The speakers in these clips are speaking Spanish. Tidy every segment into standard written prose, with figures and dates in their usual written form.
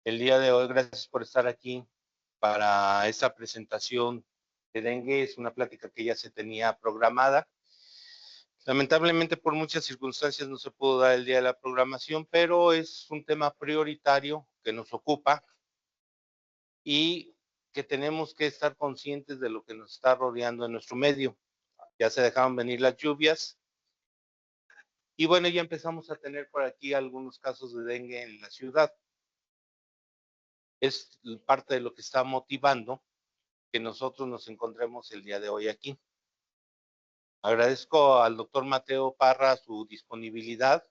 el día de hoy. Gracias por estar aquí para esta presentación de dengue. Es una plática que ya se tenía programada. Lamentablemente por muchas circunstancias no se pudo dar el día de la programación, pero es un tema prioritario que nos ocupa y que tenemos que estar conscientes de lo que nos está rodeando en nuestro medio. Ya se dejaron venir las lluvias y bueno, ya empezamos a tener por aquí algunos casos de dengue en la ciudad. Es parte de lo que está motivando que nosotros nos encontremos el día de hoy aquí. Agradezco al doctor Mateo Parra su disponibilidad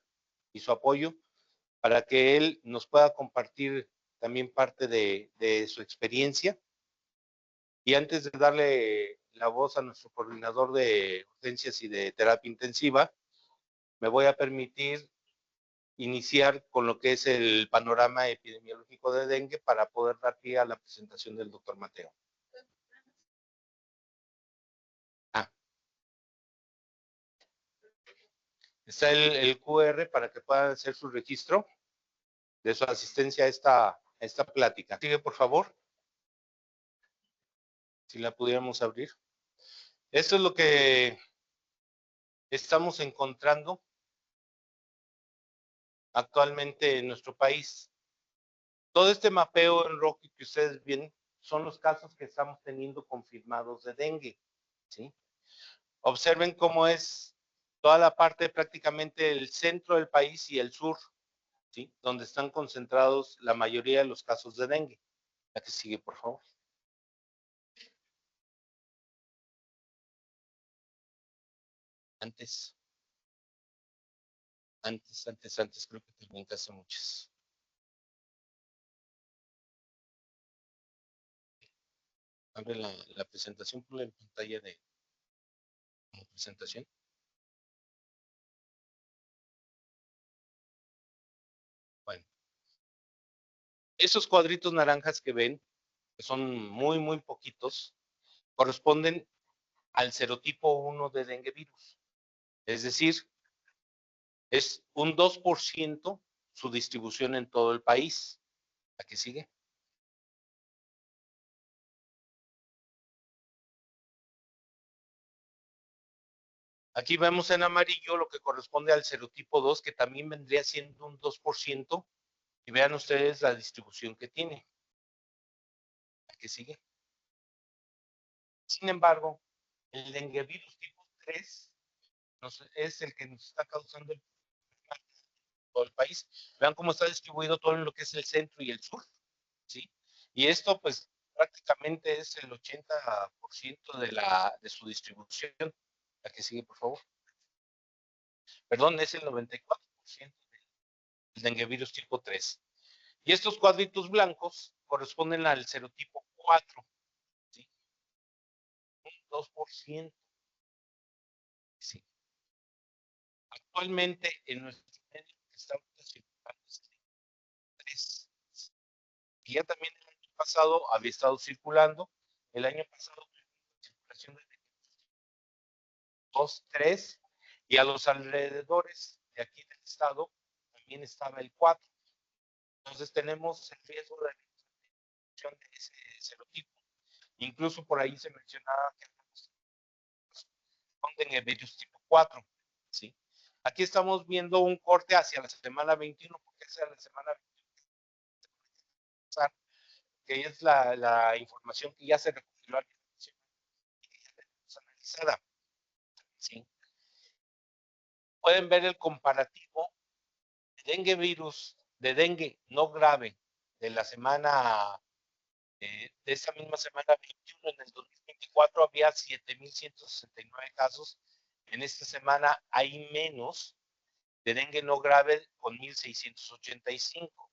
y su apoyo para que él nos pueda compartir también parte de su experiencia. Y antes de darle la voz a nuestro coordinador de urgencias y de terapia intensiva, me voy a permitir iniciar con lo que es el panorama epidemiológico de dengue para poder dar pie a la presentación del doctor Mateo. Ah, está el QR para que puedan hacer su registro de su asistencia a esta plática. Sigue, por favor, si la pudiéramos abrir. Esto es lo que estamos encontrando actualmente en nuestro país. Todo este mapeo en rojo que ustedes ven son los casos que estamos teniendo confirmados de dengue, ¿sí? Observen cómo es toda la parte prácticamente el centro del país y el sur, ¿sí? Donde están concentrados la mayoría de los casos de dengue. La que sigue, por favor. Antes, creo que te brincaste muchas. Abre la presentación, ponle en pantalla de presentación. Bueno, esos cuadritos naranjas que ven, que son muy poquitos, corresponden al serotipo 1 de dengue virus. Es decir, es un 2% su distribución en todo el país. ¿A qué sigue? Aquí vemos en amarillo lo que corresponde al serotipo 2, que también vendría siendo un 2%. Y vean ustedes la distribución que tiene. ¿A qué sigue? Sin embargo, el dengue virus tipo 3 es el que nos está causando el problema en todo el país. Vean cómo está distribuido todo en lo que es el centro y el sur, ¿sí? Y esto, pues, prácticamente es el 80% de su distribución. La que sigue, por favor. Perdón, es el 94% del dengue virus tipo 3. Y estos cuadritos blancos corresponden al serotipo 4, ¿sí? Un 2%. Sí. Actualmente en nuestro medio está circulando es 3, que ya también el año pasado había estado circulando. El año pasado tuvimos circulación de 2, 3, y a los alrededores de aquí del estado también estaba el 4. Entonces tenemos el riesgo de infección de ese serotipo. Incluso por ahí se mencionaba que responden el virus tipo 4, ¿sí? Aquí estamos viendo un corte hacia la semana 21, porque esa es la semana 21, que es la información que ya se recopiló a nivel nacional y que ya tenemos analizada, ¿sí? Pueden ver el comparativo de dengue virus, de dengue no grave, de la semana, de esa misma semana 21. En el 2024 había 7,169 casos. En esta semana hay menos de dengue no grave con 1,685.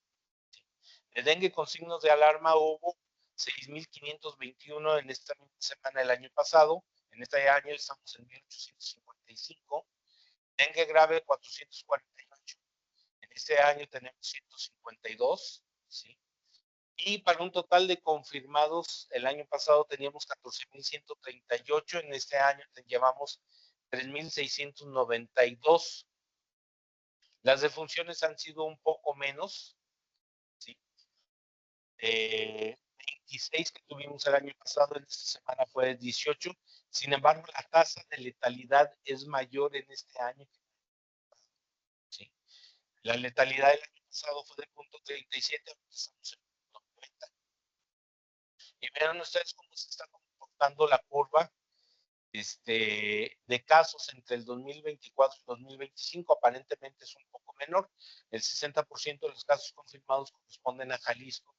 De dengue con signos de alarma hubo 6,521 en esta misma semana del año pasado. En este año estamos en 1,855. Dengue grave 448. En este año tenemos 152, ¿sí? Y para un total de confirmados, el año pasado teníamos 14,138. En este año llevamos 3,692. Las defunciones han sido un poco menos, ¿sí? 26 que tuvimos el año pasado, en esta semana fue 18. Sin embargo, la tasa de letalidad es mayor en este año. ¿Sí? La letalidad del año pasado fue de 0.37, ahora estamos en 0.90. Y vean ustedes cómo se está comportando la curva de casos entre el 2024 y 2025. Aparentemente es un poco menor. El 60% de los casos confirmados corresponden a Jalisco.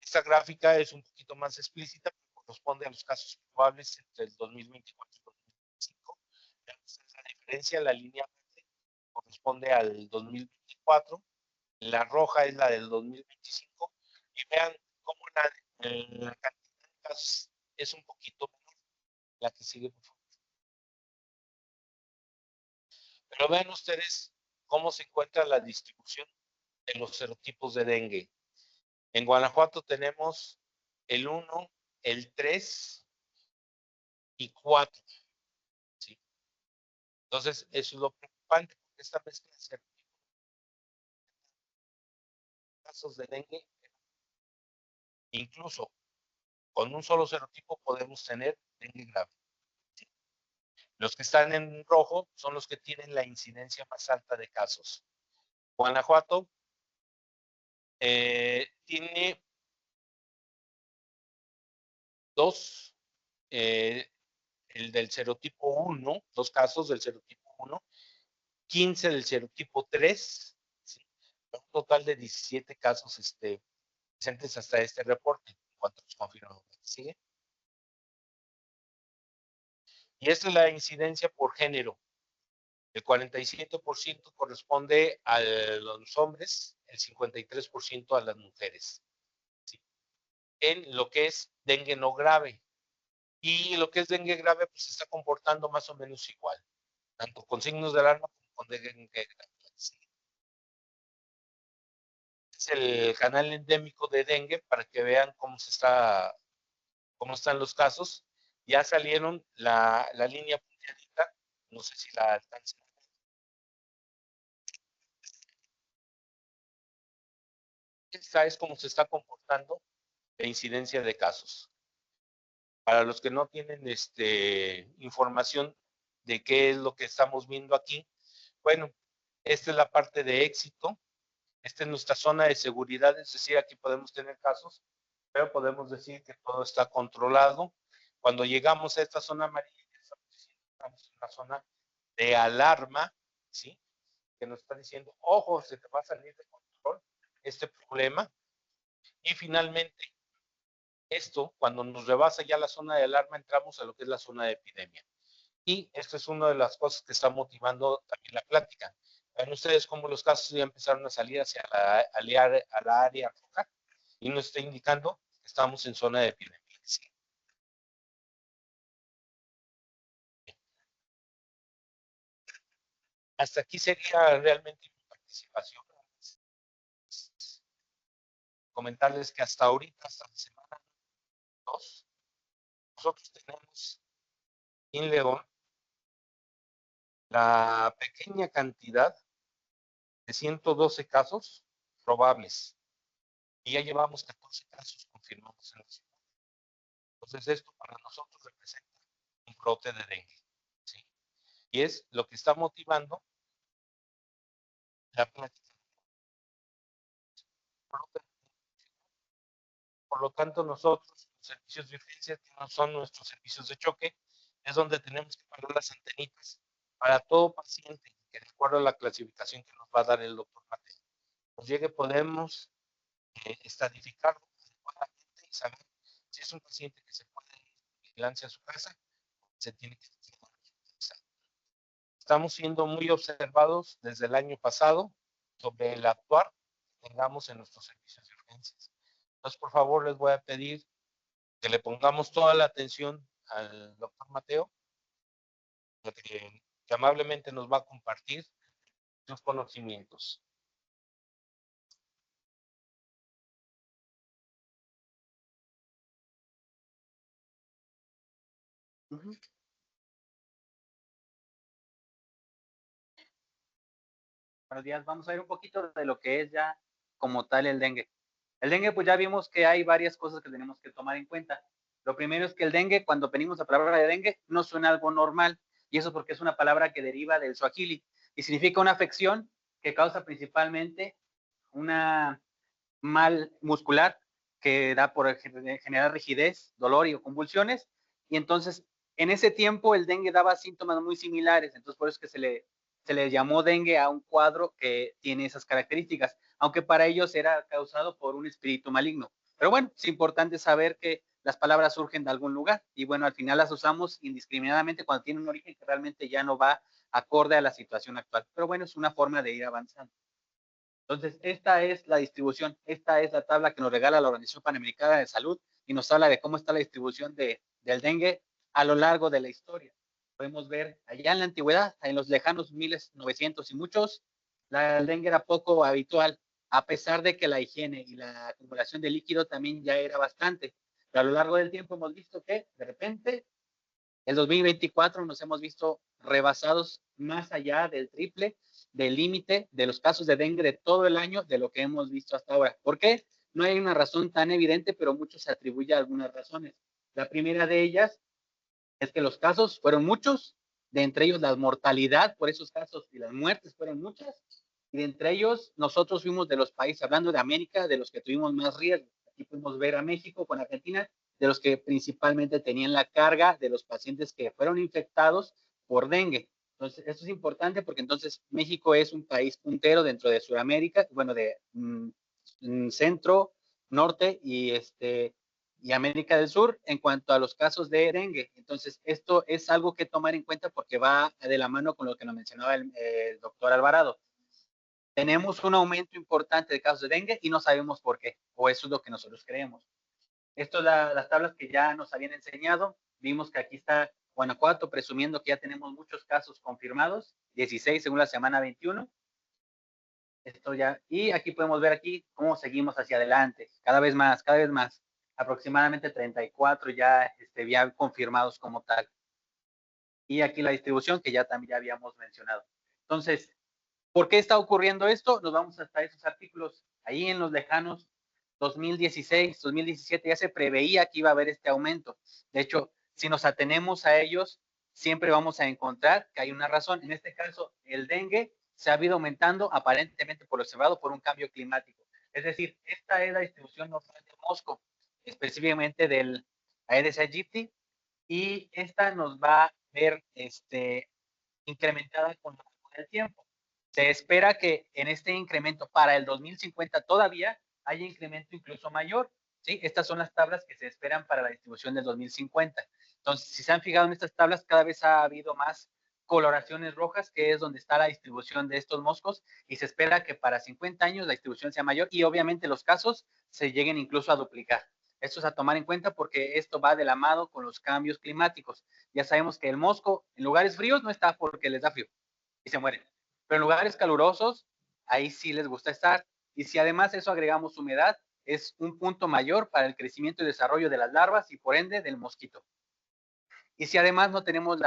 Esta gráfica es un poquito más explícita, pero corresponde a los casos probables entre el 2024 y 2025. Vean ustedes la diferencia, la línea verde corresponde al 2024, la roja es la del 2025, y vean cómo la cantidad de casos es un poquito menor. La que sigue, por favor. Pero vean ustedes cómo se encuentra la distribución de los serotipos de dengue. En Guanajuato tenemos el 1, el 3 y 4. ¿Sí? Entonces, eso es lo preocupante, porque esta mezcla de serotipos, casos de dengue, incluso con un solo serotipo podemos tener dengue grave. ¿Sí? Los que están en rojo son los que tienen la incidencia más alta de casos. Guanajuato tiene dos, el del serotipo 1, dos casos del serotipo 1, 15 del serotipo 3, ¿sí? Un total de 17 casos presentes hasta este reporte, en cuanto a los confirmados. ¿Sigue? Y esta es la incidencia por género. El 47% corresponde a los hombres, el 53% a las mujeres. ¿Sí? En lo que es dengue no grave. Y lo que es dengue grave, pues se está comportando más o menos igual, tanto con signos de alarma como con dengue grave. ¿Sí? Es el canal endémico de dengue para que vean cómo están los casos. Ya salieron la línea punteadita, no sé si la alcancen. Esta es cómo se está comportando la incidencia de casos. Para los que no tienen información de qué es lo que estamos viendo aquí, bueno, esta es la parte de éxito. Esta es nuestra zona de seguridad, es decir, aquí podemos tener casos, pero podemos decir que todo está controlado. Cuando llegamos a esta zona amarilla, estamos en una zona de alarma, ¿sí? Que nos está diciendo, ojo, se te va a salir de control este problema. Y finalmente, esto, cuando nos rebasa ya la zona de alarma, entramos a lo que es la zona de epidemia. Y esto es una de las cosas que está motivando también la plática. Ven ustedes cómo los casos ya empezaron a salir hacia la área roja y nos está indicando que estamos en zona de epidemia. Sí. Hasta aquí sería realmente mi participación. Comentarles que hasta ahorita, hasta la semana 2, nosotros tenemos en León la pequeña cantidad de 112 casos probables y ya llevamos 14 casos confirmados en la ciudad. Entonces esto para nosotros representa un brote de dengue. ¿Sí? Y es lo que está motivando la plática. Por lo tanto, nosotros, los servicios de urgencia, que no son nuestros servicios de choque, es donde tenemos que parar las antenitas para todo paciente que, de acuerdo a la clasificación que nos va a dar el doctor Mateo, nos llegue, podemos estadificarlo adecuadamente y saber si es un paciente que se puede ir de vigilancia a su casa, se tiene que utilizar. Estamos siendo muy observados desde el año pasado sobre el actuar que tengamos en nuestros servicios de urgencias. Entonces, por favor, les voy a pedir que le pongamos toda la atención al doctor Mateo, que amablemente nos va a compartir sus conocimientos. Uh -huh. Buenos días. Vamos a ver un poquito de lo que es ya como tal el dengue. El dengue, pues ya vimos que hay varias cosas que tenemos que tomar en cuenta. Lo primero es que el dengue, cuando venimos a la palabra de dengue, no suena algo normal. Y eso porque es una palabra que deriva del suajili y significa una afección que causa principalmente una mal muscular que da por generar rigidez, dolor y convulsiones. Y entonces, en ese tiempo, el dengue daba síntomas muy similares. Entonces, por eso es que se le llamó dengue a un cuadro que tiene esas características, aunque para ellos era causado por un espíritu maligno. Pero bueno, es importante saber que las palabras surgen de algún lugar y bueno, al final las usamos indiscriminadamente cuando tienen un origen que realmente ya no va acorde a la situación actual. Pero bueno, es una forma de ir avanzando. Entonces, esta es la distribución, esta es la tabla que nos regala la Organización Panamericana de Salud y nos habla de cómo está la distribución del dengue a lo largo de la historia. Podemos ver allá en la antigüedad, en los lejanos 1900 y muchos, el dengue era poco habitual, a pesar de que la higiene y la acumulación de líquido también ya era bastante. Pero a lo largo del tiempo hemos visto que de repente el 2024 nos hemos visto rebasados más allá del triple del límite de los casos de dengue de todo el año de lo que hemos visto hasta ahora. ¿Por qué? No hay una razón tan evidente, pero mucho se atribuye a algunas razones. La primera de ellas es que los casos fueron muchos, de entre ellos la mortalidad por esos casos y las muertes fueron muchas, y de entre ellos nosotros fuimos de los países, hablando de América, de los que tuvimos más riesgo. Aquí podemos ver a México con Argentina, de los que principalmente tenían la carga de los pacientes que fueron infectados por dengue. Entonces, esto es importante porque entonces México es un país puntero dentro de Sudamérica, bueno, de centro, norte y América del Sur en cuanto a los casos de dengue. Entonces, esto es algo que tomar en cuenta porque va de la mano con lo que nos mencionaba el doctor Alvarado. Tenemos un aumento importante de casos de dengue y no sabemos por qué, o eso es lo que nosotros creemos. Esto es las tablas que ya nos habían enseñado. Vimos que aquí está Guanajuato, presumiendo que ya tenemos muchos casos confirmados, 16 según la semana 21. Esto ya, y aquí podemos ver aquí cómo seguimos hacia adelante, cada vez más, aproximadamente 34 ya confirmados como tal. Y aquí la distribución que ya también ya habíamos mencionado. Entonces, ¿por qué está ocurriendo esto? Nos vamos hasta esos artículos. Ahí en los lejanos 2016, 2017 ya se preveía que iba a haber este aumento. De hecho, si nos atenemos a ellos, siempre vamos a encontrar que hay una razón. En este caso, el dengue se ha ido aumentando aparentemente por lo observado por un cambio climático. Es decir, esta es la distribución normal de mosco, específicamente del Aedes aegypti, y esta nos va a ver incrementada con el tiempo. Se espera que en este incremento para el 2050 todavía haya incremento incluso mayor. ¿Sí? Estas son las tablas que se esperan para la distribución del 2050. Entonces, si se han fijado en estas tablas, cada vez ha habido más coloraciones rojas, que es donde está la distribución de estos moscos, y se espera que para 50 años la distribución sea mayor y obviamente los casos se lleguen incluso a duplicar. Esto es a tomar en cuenta porque esto va de la mano con los cambios climáticos. Ya sabemos que el mosco en lugares fríos no está porque les da frío y se mueren. Pero en lugares calurosos, ahí sí les gusta estar. Y si además eso agregamos humedad, es un punto mayor para el crecimiento y desarrollo de las larvas y por ende del mosquito. Y si además no tenemos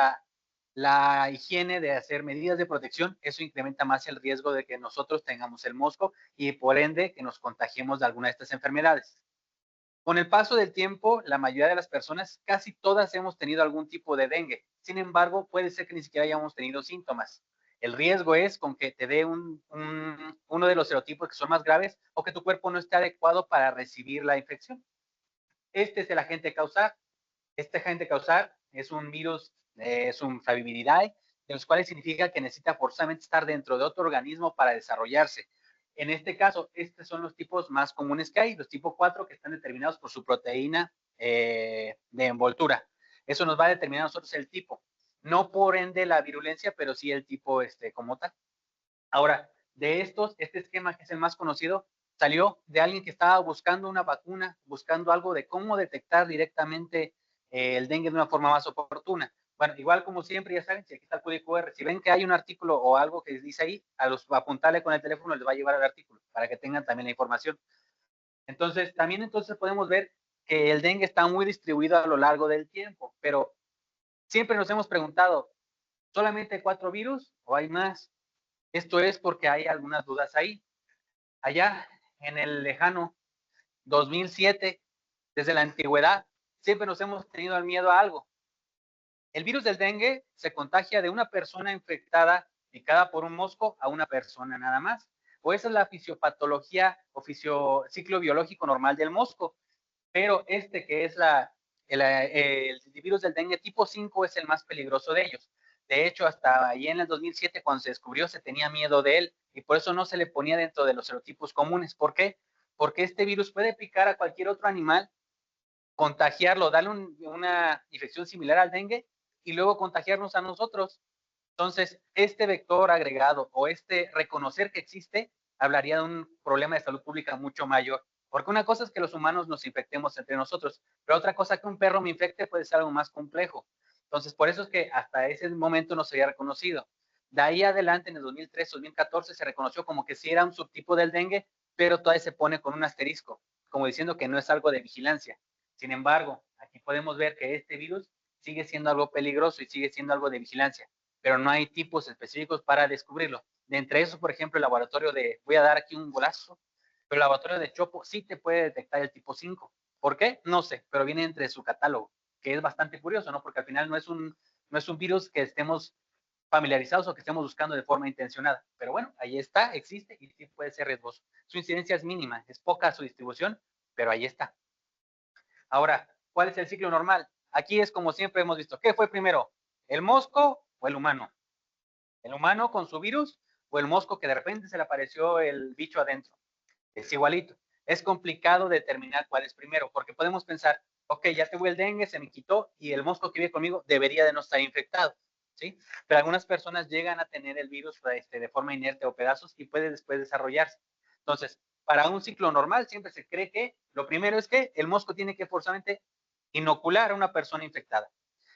la higiene de hacer medidas de protección, eso incrementa más el riesgo de que nosotros tengamos el mosco y por ende que nos contagiemos de alguna de estas enfermedades. Con el paso del tiempo, la mayoría de las personas, casi todas hemos tenido algún tipo de dengue. Sin embargo, puede ser que ni siquiera hayamos tenido síntomas. El riesgo es con que te dé uno de los serotipos que son más graves o que tu cuerpo no esté adecuado para recibir la infección. Este es el agente causal. Este agente causal es un virus, es un Flaviviridae, de los cuales significa que necesita forzosamente estar dentro de otro organismo para desarrollarse. En este caso, estos son los tipos más comunes que hay, los tipo 4 que están determinados por su proteína de envoltura. Eso nos va a determinar a nosotros el tipo. No por ende la virulencia, pero sí el tipo como tal. Ahora, de estos, este esquema que es el más conocido, salió de alguien que estaba buscando una vacuna, buscando algo de cómo detectar directamente el dengue de una forma más oportuna. Bueno, igual como siempre, ya saben, si aquí está el código QR, si ven que hay un artículo o algo que dice ahí, apuntarle con el teléfono les va a llevar al artículo para que tengan también la información. Entonces, también entonces podemos ver que el dengue está muy distribuido a lo largo del tiempo, pero siempre nos hemos preguntado, ¿solamente 4 virus o hay más? Esto es porque hay algunas dudas ahí. Allá en el lejano 2007, desde la antigüedad, siempre nos hemos tenido el miedo a algo. El virus del dengue se contagia de una persona infectada picada por un mosco a una persona nada más. O esa es la fisiopatología o ciclo biológico normal del mosco. Pero este que es el virus del dengue tipo 5 es el más peligroso de ellos. De hecho, hasta ahí en el 2007, cuando se descubrió, se tenía miedo de él y por eso no se le ponía dentro de los serotipos comunes. ¿Por qué? Porque este virus puede picar a cualquier otro animal, contagiarlo, darle una infección similar al dengue y luego contagiarnos a nosotros. Entonces, este vector agregado o este reconocer que existe hablaría de un problema de salud pública mucho mayor. Porque una cosa es que los humanos nos infectemos entre nosotros, pero otra cosa que un perro me infecte puede ser algo más complejo. Entonces, por eso es que hasta ese momento no se había reconocido. De ahí adelante, en el 2013, 2014, se reconoció como que sí era un subtipo del dengue, pero todavía se pone con un asterisco, como diciendo que no es algo de vigilancia. Sin embargo, aquí podemos ver que este virus sigue siendo algo peligroso y sigue siendo algo de vigilancia, pero no hay tipos específicos para descubrirlo. De entre esos, por ejemplo, el laboratorio voy a dar aquí un golazo, pero el laboratorio de Chopo sí te puede detectar el tipo 5. ¿Por qué? No sé, pero viene entre su catálogo, que es bastante curioso, ¿no? Porque al final no es un virus que estemos familiarizados o que estemos buscando de forma intencionada. Pero bueno, ahí está, existe y sí puede ser riesgoso. Su incidencia es mínima, es poca su distribución, pero ahí está. Ahora, ¿cuál es el ciclo normal? Aquí es como siempre hemos visto. ¿Qué fue primero? ¿El mosco o el humano? ¿El humano con su virus o el mosco que de repente se le apareció el bicho adentro? Es igualito. Es complicado determinar cuál es primero, porque podemos pensar, ok, ya tuve el dengue, se me quitó y el mosco que vive conmigo debería de no estar infectado, ¿sí? Pero algunas personas llegan a tener el virus de forma inerte o pedazos y puede después desarrollarse. Entonces, para un ciclo normal siempre se cree que lo primero es que el mosco tiene que forzosamente inocular a una persona infectada.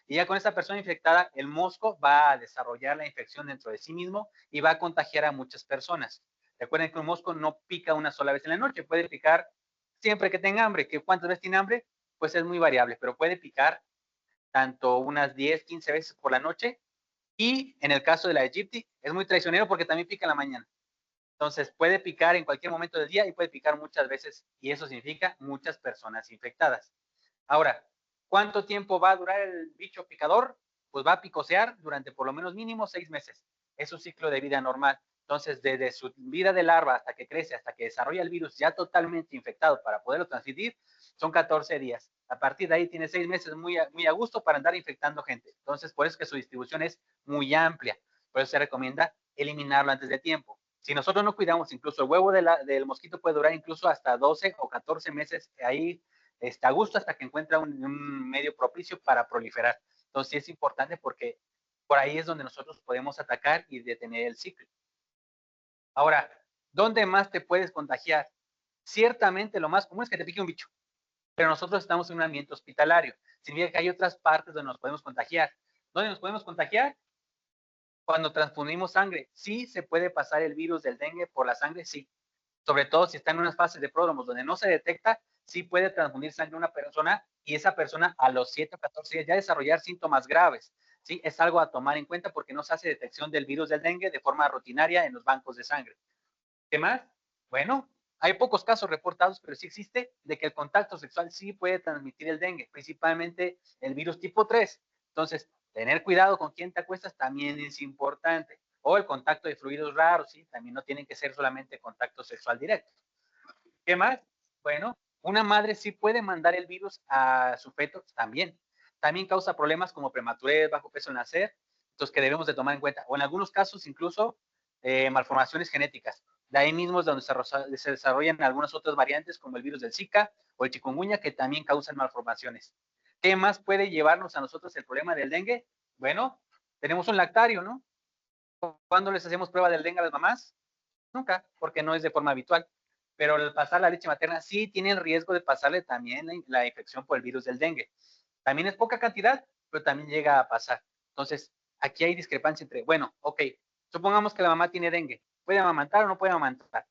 Y ya con esa persona infectada, el mosco va a desarrollar la infección dentro de sí mismo y va a contagiar a muchas personas. Recuerden que un mosco no pica una sola vez en la noche, puede picar siempre que tenga hambre. ¿Que ¿Cuántas veces tiene hambre? Pues es muy variable, pero puede picar tanto unas 10, 15 veces por la noche. Y en el caso de la Egypti, es muy traicionero porque también pica en la mañana. Entonces puede picar en cualquier momento del día y puede picar muchas veces, y eso significa muchas personas infectadas. Ahora, ¿cuánto tiempo va a durar el bicho picador? Pues va a picosear durante por lo menos mínimo 6 meses. Es un ciclo de vida normal. Entonces, desde su vida de larva hasta que crece, hasta que desarrolla el virus ya totalmente infectado para poderlo transmitir, son 14 días. A partir de ahí tiene 6 meses muy a gusto para andar infectando gente. Entonces, por eso es que su distribución es muy amplia. Por eso se recomienda eliminarlo antes de tiempo. Si nosotros no cuidamos, incluso el huevo del mosquito puede durar incluso hasta 12 o 14 meses ahí a gusto hasta que encuentra un medio propicio para proliferar. Entonces sí es importante porque por ahí es donde nosotros podemos atacar y detener el ciclo. Ahora, ¿dónde más te puedes contagiar? Ciertamente lo más común es que te pique un bicho, pero nosotros estamos en un ambiente hospitalario. Significa que hay otras partes donde nos podemos contagiar. ¿Dónde nos podemos contagiar? Cuando transfundimos sangre. Sí se puede pasar el virus del dengue por la sangre, sí. Sobre todo si está en unas fases de pródromos donde no se detecta, sí puede transfundir sangre a una persona y esa persona a los 7 o 14 días ya desarrollar síntomas graves. ¿Sí? Es algo a tomar en cuenta porque no se hace detección del virus del dengue de forma rutinaria en los bancos de sangre. ¿Qué más? Bueno, hay pocos casos reportados, pero sí existe de que el contacto sexual sí puede transmitir el dengue, principalmente el virus tipo 3. Entonces, tener cuidado con quién te acuestas también es importante. O el contacto de fluidos raros, ¿sí? También no tienen que ser solamente contacto sexual directo. ¿Qué más? Bueno, una madre sí puede mandar el virus a su feto también. También causa problemas como prematurez, bajo peso al nacer, entonces que debemos de tomar en cuenta. O en algunos casos incluso malformaciones genéticas. De ahí mismo es donde se desarrollan algunas otras variantes como el virus del Zika o el chikungunya que también causan malformaciones. ¿Qué más puede llevarnos a nosotros el problema del dengue? Bueno, tenemos un lactario, ¿no? ¿Cuándo les hacemos prueba del dengue a las mamás? Nunca, porque no es de forma habitual. Pero al pasar la leche materna sí tiene el riesgo de pasarle también la infección por el virus del dengue. También es poca cantidad, pero también llega a pasar. Entonces, aquí hay discrepancia entre, bueno, ok, supongamos que la mamá tiene dengue. ¿Puede amamantar o no puede amamantar?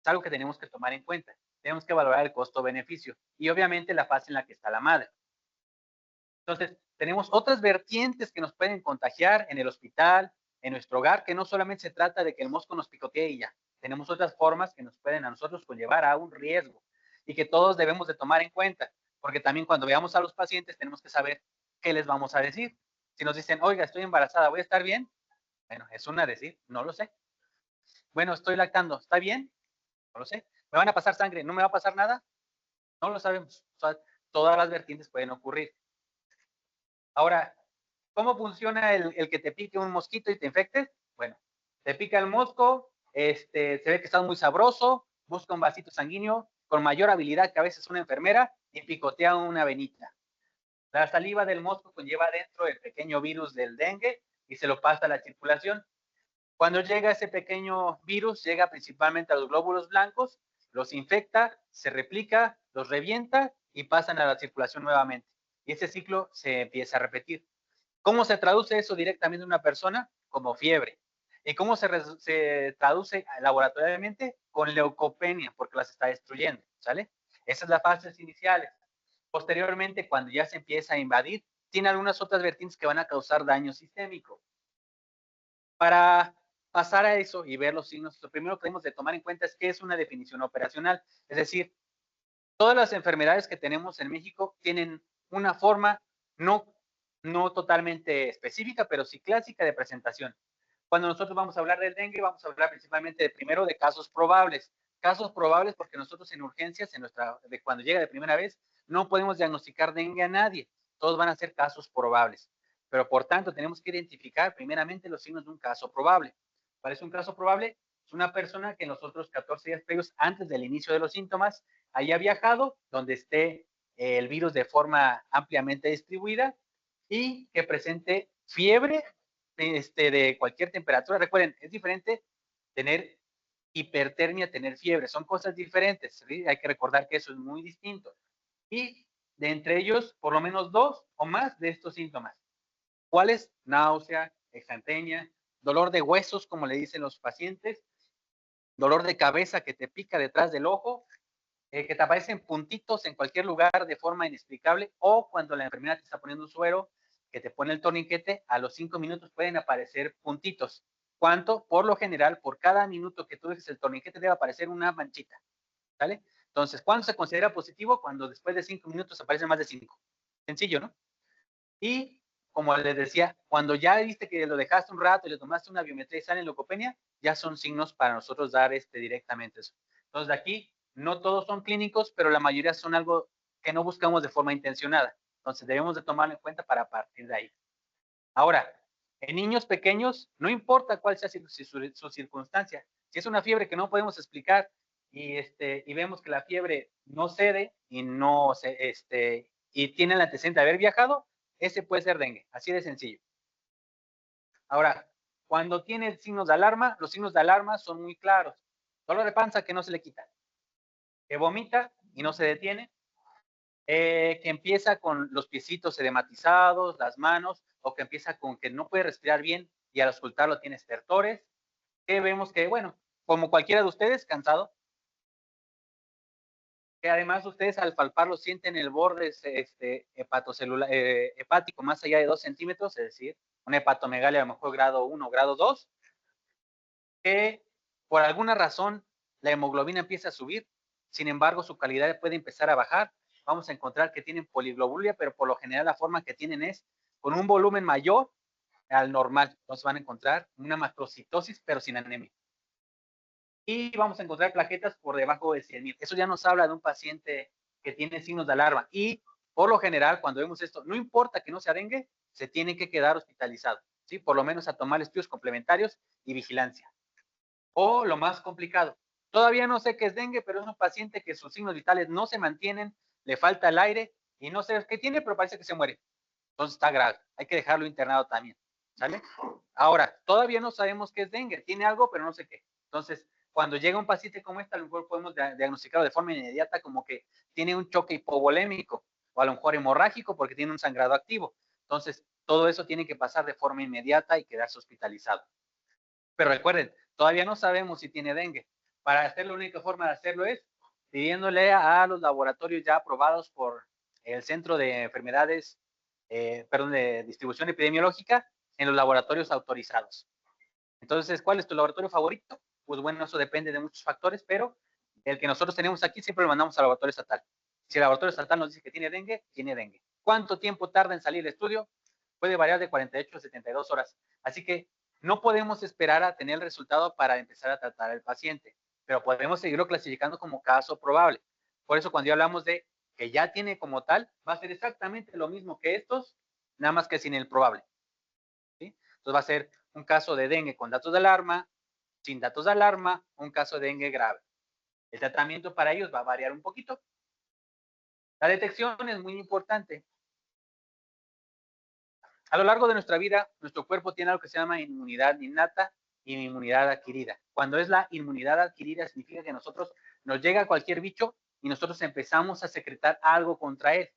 Es algo que tenemos que tomar en cuenta. Tenemos que valorar el costo-beneficio y obviamente la fase en la que está la madre. Entonces, tenemos otras vertientes que nos pueden contagiar en el hospital, en nuestro hogar, que no solamente se trata de que el mosco nos picotee y ya. Tenemos otras formas que nos pueden a nosotros conllevar a un riesgo y que todos debemos de tomar en cuenta, porque también cuando veamos a los pacientes tenemos que saber qué les vamos a decir. Si nos dicen, oiga, estoy embarazada, ¿voy a estar bien? Bueno, es una decir, no lo sé. Bueno, estoy lactando, ¿está bien? No lo sé. ¿Me van a pasar sangre? ¿No me va a pasar nada? No lo sabemos. O sea, todas las vertientes pueden ocurrir. Ahora, ¿cómo funciona el que te pique un mosquito y te infectes? Bueno, te pica el mosco, se ve que está muy sabroso, busca un vasito sanguíneo con mayor habilidad que a veces una enfermera y picotea una venita. La saliva del mosco conlleva dentro el pequeño virus del dengue y se lo pasa a la circulación. Cuando llega ese pequeño virus, llega principalmente a los glóbulos blancos, los infecta, se replica, los revienta y pasan a la circulación nuevamente. Y ese ciclo se empieza a repetir. ¿Cómo se traduce eso directamente en una persona? Como fiebre. ¿Y cómo se traduce laboratorialmente? Con leucopenia, porque las está destruyendo, ¿sale? Esas son las fases iniciales. Posteriormente, cuando ya se empieza a invadir, tiene algunas otras vertientes que van a causar daño sistémico. Para pasar a eso y ver los signos, lo primero que tenemos de tomar en cuenta es que es una definición operacional. Es decir, todas las enfermedades que tenemos en México tienen una forma no totalmente específica, pero sí clásica de presentación. Cuando nosotros vamos a hablar del dengue, vamos a hablar principalmente primero de casos probables. Casos probables porque nosotros en urgencias, de cuando llega de primera vez, no podemos diagnosticar dengue a nadie. Todos van a ser casos probables. Pero por tanto, tenemos que identificar primeramente los signos de un caso probable. ¿Cuál es un caso probable? Es una persona que en los otros 14 días previos, antes del inicio de los síntomas, haya viajado, donde esté el virus de forma ampliamente distribuida y que presente fiebre de cualquier temperatura. Recuerden, es diferente tener hipertermia, tener fiebre, son cosas diferentes, ¿sí? Hay que recordar que eso es muy distinto. Y de entre ellos, por lo menos 2 o más de estos síntomas. ¿Cuáles? Náusea, exantemia, dolor de huesos, como le dicen los pacientes, dolor de cabeza que te pica detrás del ojo, que te aparecen puntitos en cualquier lugar de forma inexplicable, o cuando la enfermedad te está poniendo un suero, que te pone el torniquete, a los 5 minutos pueden aparecer puntitos. ¿Cuánto? Por lo general, por cada minuto que tú dejes el torniquete debe aparecer una manchita, ¿vale? Entonces, ¿cuándo se considera positivo? Cuando después de 5 minutos aparecen más de 5. Sencillo, ¿no? Y como les decía, cuando ya viste que lo dejaste un rato y le tomaste una biometría y sale en leucopenia, ya son signos para nosotros dar directamente eso. Entonces, de aquí, no todos son clínicos, pero la mayoría son algo que no buscamos de forma intencionada. Entonces, debemos de tomarlo en cuenta para partir de ahí. Ahora, en niños pequeños, no importa cuál sea su circunstancia, si es una fiebre que no podemos explicar y vemos que la fiebre no cede y no y tiene el antecedente de haber viajado, ese puede ser dengue, así de sencillo. Ahora, cuando tiene signos de alarma, los signos de alarma son muy claros. Dolor de panza que no se le quita, que vomita y no se detiene, que empieza con los piecitos edematizados, las manos, o que empieza con que no puede respirar bien y al auscultarlo tiene estertores, que vemos que, bueno, como cualquiera de ustedes, cansado, que además ustedes al palparlo sienten el borde hepático más allá de 2 centímetros, es decir, una hepatomegalia a lo mejor grado 1 o grado 2, que por alguna razón la hemoglobina empieza a subir, sin embargo su calidad puede empezar a bajar. Vamos a encontrar que tienen poliglobulia, pero por lo general la forma que tienen es con un volumen mayor al normal. Entonces van a encontrar una macrocitosis, pero sin anemia. Y vamos a encontrar plaquetas por debajo de 100,000. Eso ya nos habla de un paciente que tiene signos de alarma. Y por lo general, cuando vemos esto, no importa que no sea dengue, se tiene que quedar hospitalizado, ¿sí? Por lo menos a tomar estudios complementarios y vigilancia. O lo más complicado, todavía no sé qué es dengue, pero es un paciente que sus signos vitales no se mantienen, le falta el aire y no sé qué tiene, pero parece que se muere. Entonces está grave, hay que dejarlo internado también, ¿sale? Ahora, todavía no sabemos qué es dengue, tiene algo, pero no sé qué. Entonces, cuando llega un paciente como este, a lo mejor podemos diagnosticarlo de forma inmediata como que tiene un choque hipovolémico o a lo mejor hemorrágico porque tiene un sangrado activo. Entonces, todo eso tiene que pasar de forma inmediata y quedarse hospitalizado. Pero recuerden, todavía no sabemos si tiene dengue. Para hacerlo, la única forma de hacerlo es pidiéndole a los laboratorios ya aprobados por el Centro de Enfermedades, de Distribución Epidemiológica, en los laboratorios autorizados. Entonces, ¿cuál es tu laboratorio favorito? Pues bueno, eso depende de muchos factores, pero el que nosotros tenemos aquí siempre lo mandamos al laboratorio estatal. Si el laboratorio estatal nos dice que tiene dengue, tiene dengue. ¿Cuánto tiempo tarda en salir el estudio? Puede variar de 48 a 72 horas. Así que no podemos esperar a tener el resultado para empezar a tratar al paciente, pero podemos seguirlo clasificando como caso probable. Por eso cuando ya hablamos de que ya tiene como tal, va a ser exactamente lo mismo que estos, nada más que sin el probable. ¿Sí? Entonces va a ser un caso de dengue con datos de alarma, sin datos de alarma, un caso de dengue grave. El tratamiento para ellos va a variar un poquito. La detección es muy importante. A lo largo de nuestra vida, nuestro cuerpo tiene algo que se llama inmunidad innata y inmunidad adquirida. Cuando es la inmunidad adquirida, significa que nosotros nos llega cualquier bicho y nosotros empezamos a secretar algo contra él.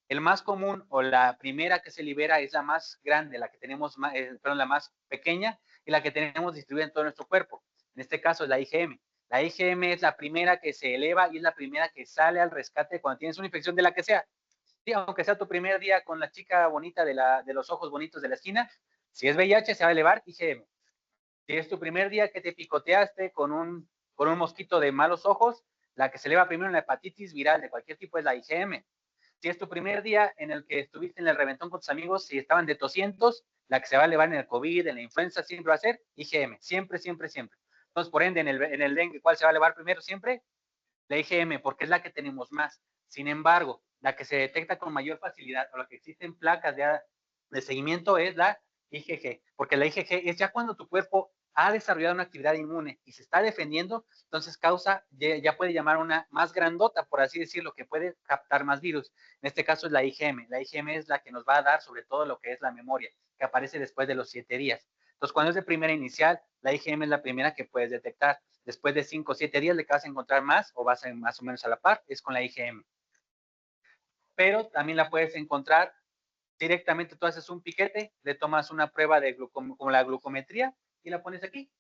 El más común o la primera que se libera es la más grande, la que tenemos, perdón, la más pequeña y la que tenemos distribuida en todo nuestro cuerpo. En este caso es la IgM. La IgM es la primera que se eleva y es la primera que sale al rescate cuando tienes una infección de la que sea. Sí, aunque sea tu primer día con la chica bonita de los ojos bonitos de la esquina, si es VIH se va a elevar IgM. Si es tu primer día que te picoteaste con un mosquito de malos ojos, la que se eleva primero en la hepatitis viral de cualquier tipo es la IgM. Si es tu primer día en el que estuviste en el reventón con tus amigos, si estaban de tosientos, la que se va a elevar en el COVID, en la influenza, siempre va a ser IgM. Siempre, siempre, siempre. Entonces, por ende, en el dengue, ¿cuál se va a elevar primero siempre? La IgM, porque es la que tenemos más. Sin embargo, la que se detecta con mayor facilidad o la que existen placas de seguimiento es la IgG, porque la IgG es ya cuando tu cuerpo ha desarrollado una actividad inmune y se está defendiendo, entonces causa, ya puede llamar una más grandota, por así decirlo, que puede captar más virus. En este caso es la IgM. La IgM es la que nos va a dar sobre todo lo que es la memoria, que aparece después de los 7 días. Entonces, cuando es de primera inicial, la IgM es la primera que puedes detectar. Después de 5 o 7 días, de que vas a encontrar más o vas a más o menos a la par, es con la IgM. Pero también la puedes encontrar directamente, tú haces un piquete, le tomas una prueba de como la glucometría y la pones aquí.